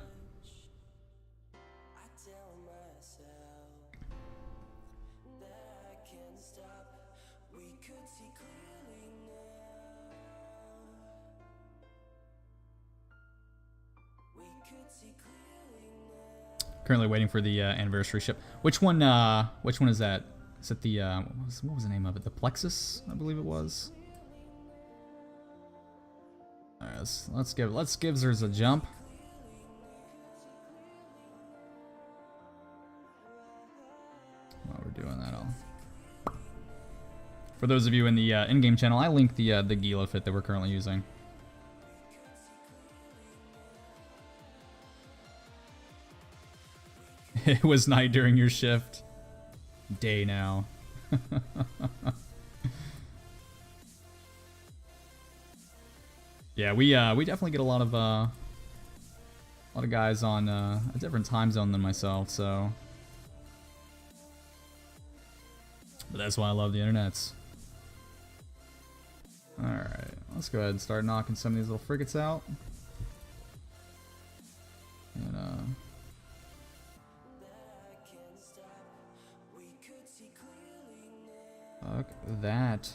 Currently waiting for the anniversary ship. Which one is that? Is it the what was the name of it? The Plexus, I believe it was. All right, let's give Zers a jump. While we're doing that, for those of you in the in-game channel, I linked the Gila fit that we're currently using. It was night during your shift. Day now. Yeah, we definitely get a lot of guys on a different time zone than myself, so. But that's why I love the internets. All right, let's go ahead and start knocking some of these little frigates out. And fuck that.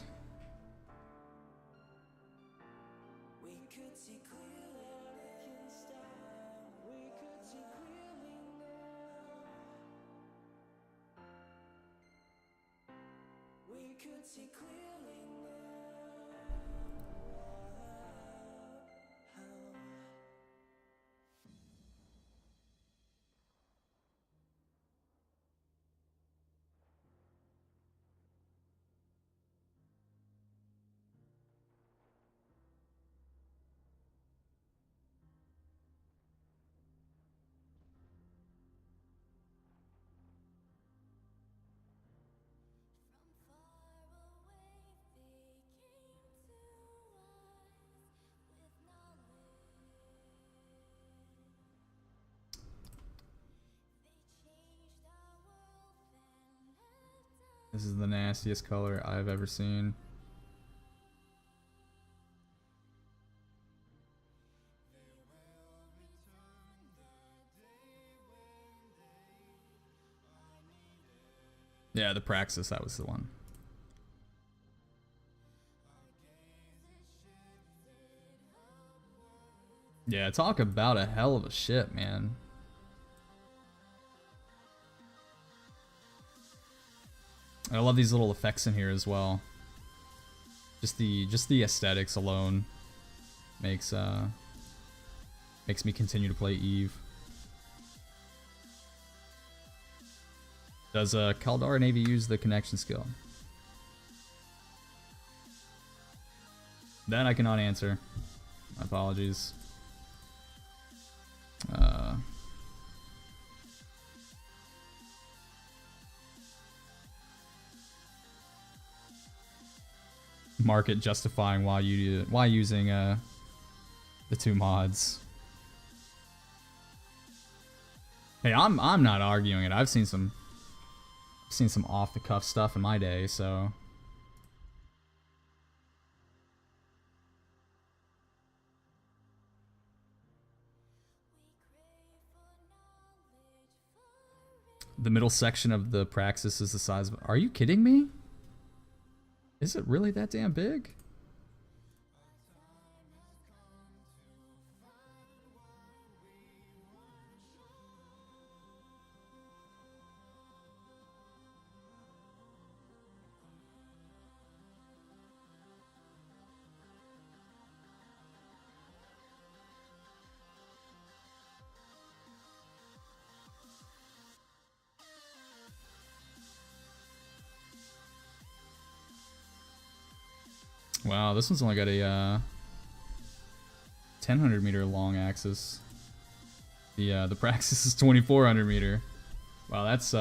This is the nastiest color I've ever seen. Yeah, the Praxis, that was the one. Yeah, talk about a hell of a ship, man. I love these little effects in here as well. Just the aesthetics alone makes me continue to play Eve. Does Kaldara Navy use the connection skill? That I cannot answer. My apologies. Market justifying why using the two mods. Hey, I'm not arguing it. I've seen some off the cuff stuff in my day, so. The middle section of the Praxis is the size of. Are you kidding me? Is it really that damn big? Wow, this one's only got a 1000 meter long axis. The Praxis is 2400 meter. Wow, that's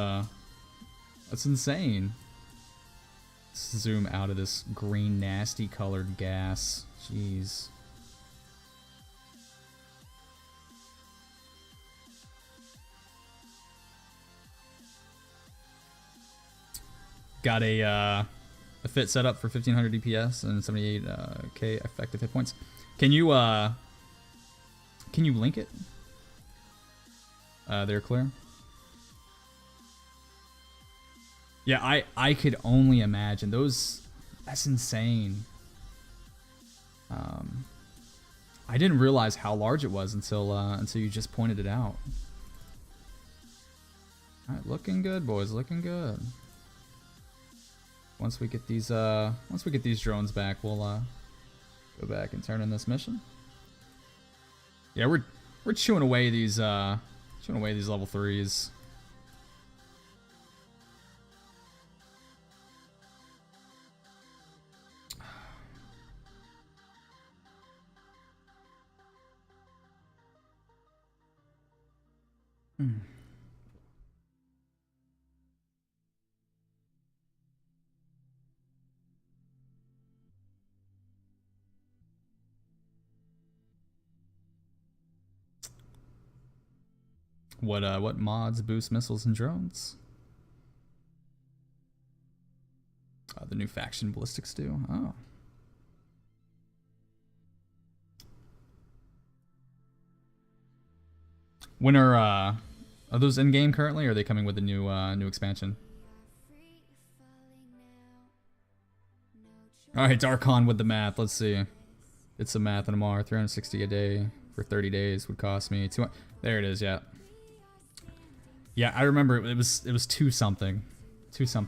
insane. Let's zoom out of this green nasty colored gas. Jeez. Got a fit set up for 1500 DPS and 78k effective hit points. Can you link it? There, clear. Yeah, I could only imagine those. That's insane. I didn't realize how large it was until you just pointed it out. All right, looking good, boys. Looking good. once we get these drones back, we'll go back and turn in this mission. Yeah, we're chewing away these level 3s. What mods boost missiles and drones? The new faction ballistics do. Oh. When are those in game currently? Or are they coming with the new expansion? All right, Darkon with the math. Let's see. It's a math and a MR. 360 a day for 30 days would cost me 200. There it is. Yeah. Yeah, I remember it was 2 something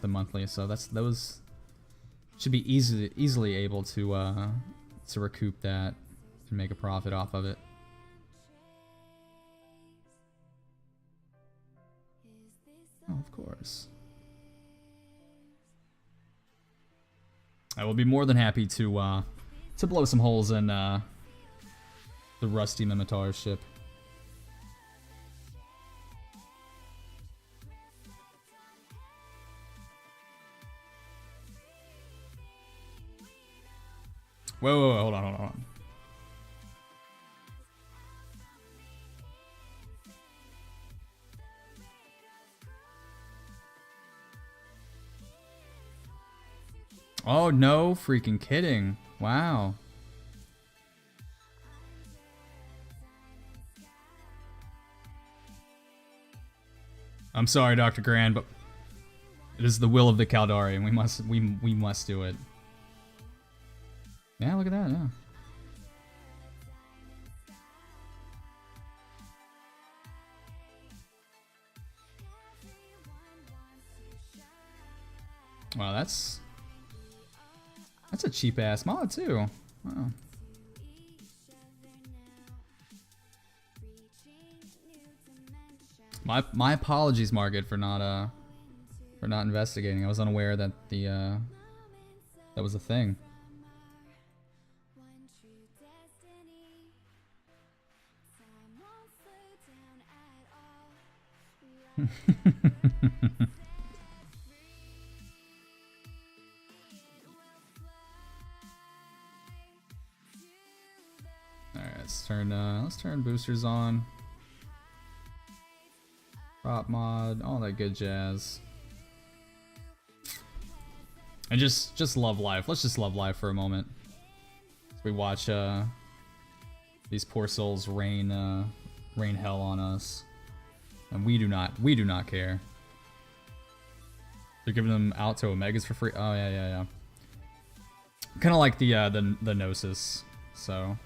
monthly. So that was should be easily able to recoup that and make a profit off of it. Oh, of course. I will be more than happy to blow some holes in the rusty Mimitar ship. Whoa, hold on. Oh, no freaking kidding. Wow. I'm sorry, Dr. Grand, but it is the will of the Caldari, and we must do it. Yeah, look at that, yeah. Wow, that's a cheap ass mod too. Wow. My apologies, Margaret, for not investigating. I was unaware that that was a thing. Alright, let's turn boosters on. Prop mod, all that good jazz. And just love life. Let's just love life for a moment. As we watch these poor souls rain hell on us. And we do not care. They're giving them out to Omegas for free. Oh yeah. Kind of like the Gnosis. So.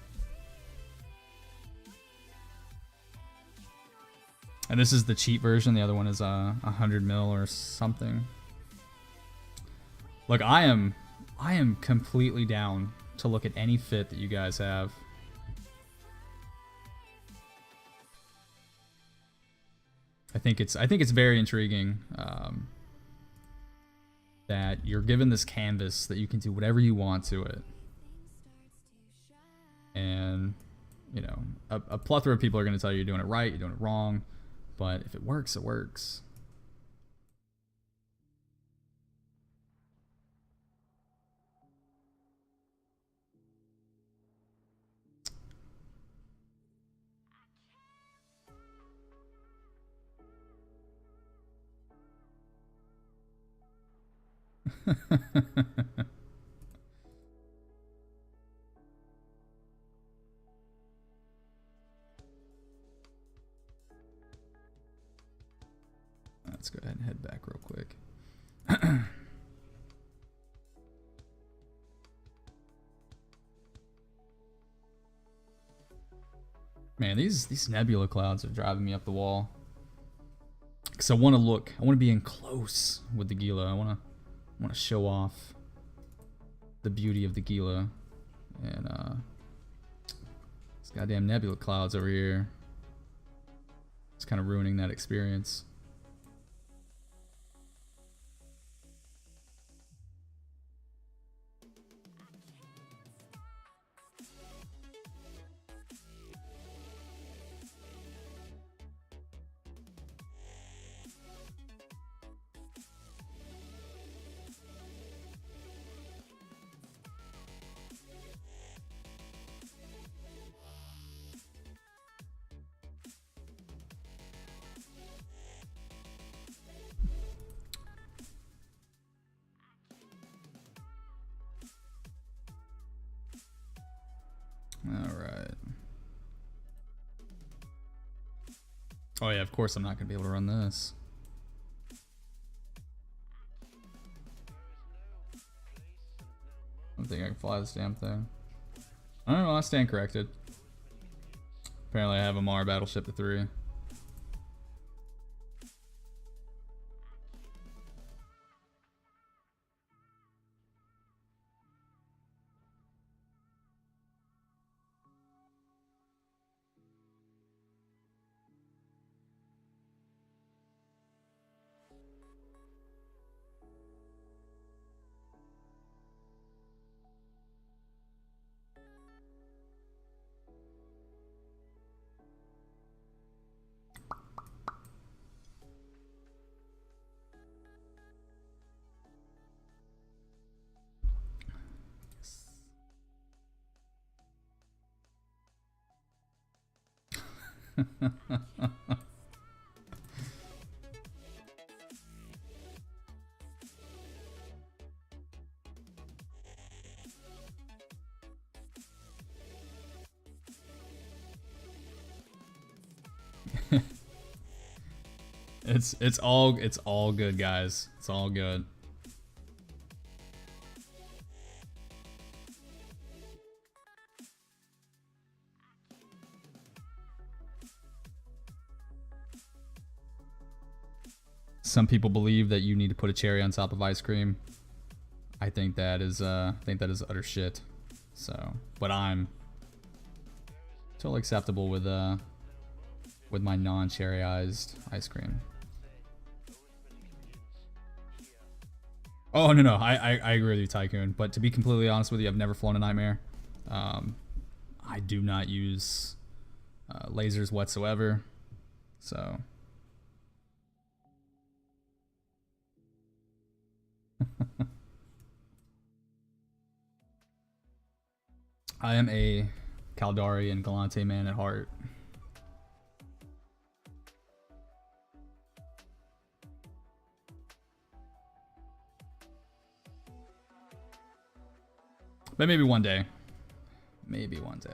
And this is the cheap version. The other one is 100 mil or something. Look, I am completely down to look at any fit that you guys have. I think it's very intriguing that you're given this canvas that you can do whatever you want to it, and you know a plethora of people are going to tell you you're doing it right, you're doing it wrong, but if it works, it works. Let's go ahead and head back real quick. Man, these nebula clouds are driving me up the wall. Cause I want to be in close with the Gila. I want want to show off the beauty of the Gila. And these goddamn nebula clouds over here. It's kind of ruining that experience. Alright. Oh yeah, of course I'm not going to be able to run this. I don't think I can fly this damn thing. I don't know, I stand corrected. Apparently I have a Mar battleship to 3. It's all good, guys. It's all good. Some people believe that you need to put a cherry on top of ice cream. I think that is utter shit. So, but I'm totally acceptable with my non-cherryized ice cream. Oh no, I agree with you, Tycoon. But to be completely honest with you, I've never flown a Nightmare. I do not use lasers whatsoever. So. I am a Caldari and Galante man at heart. But maybe one day. Maybe one day.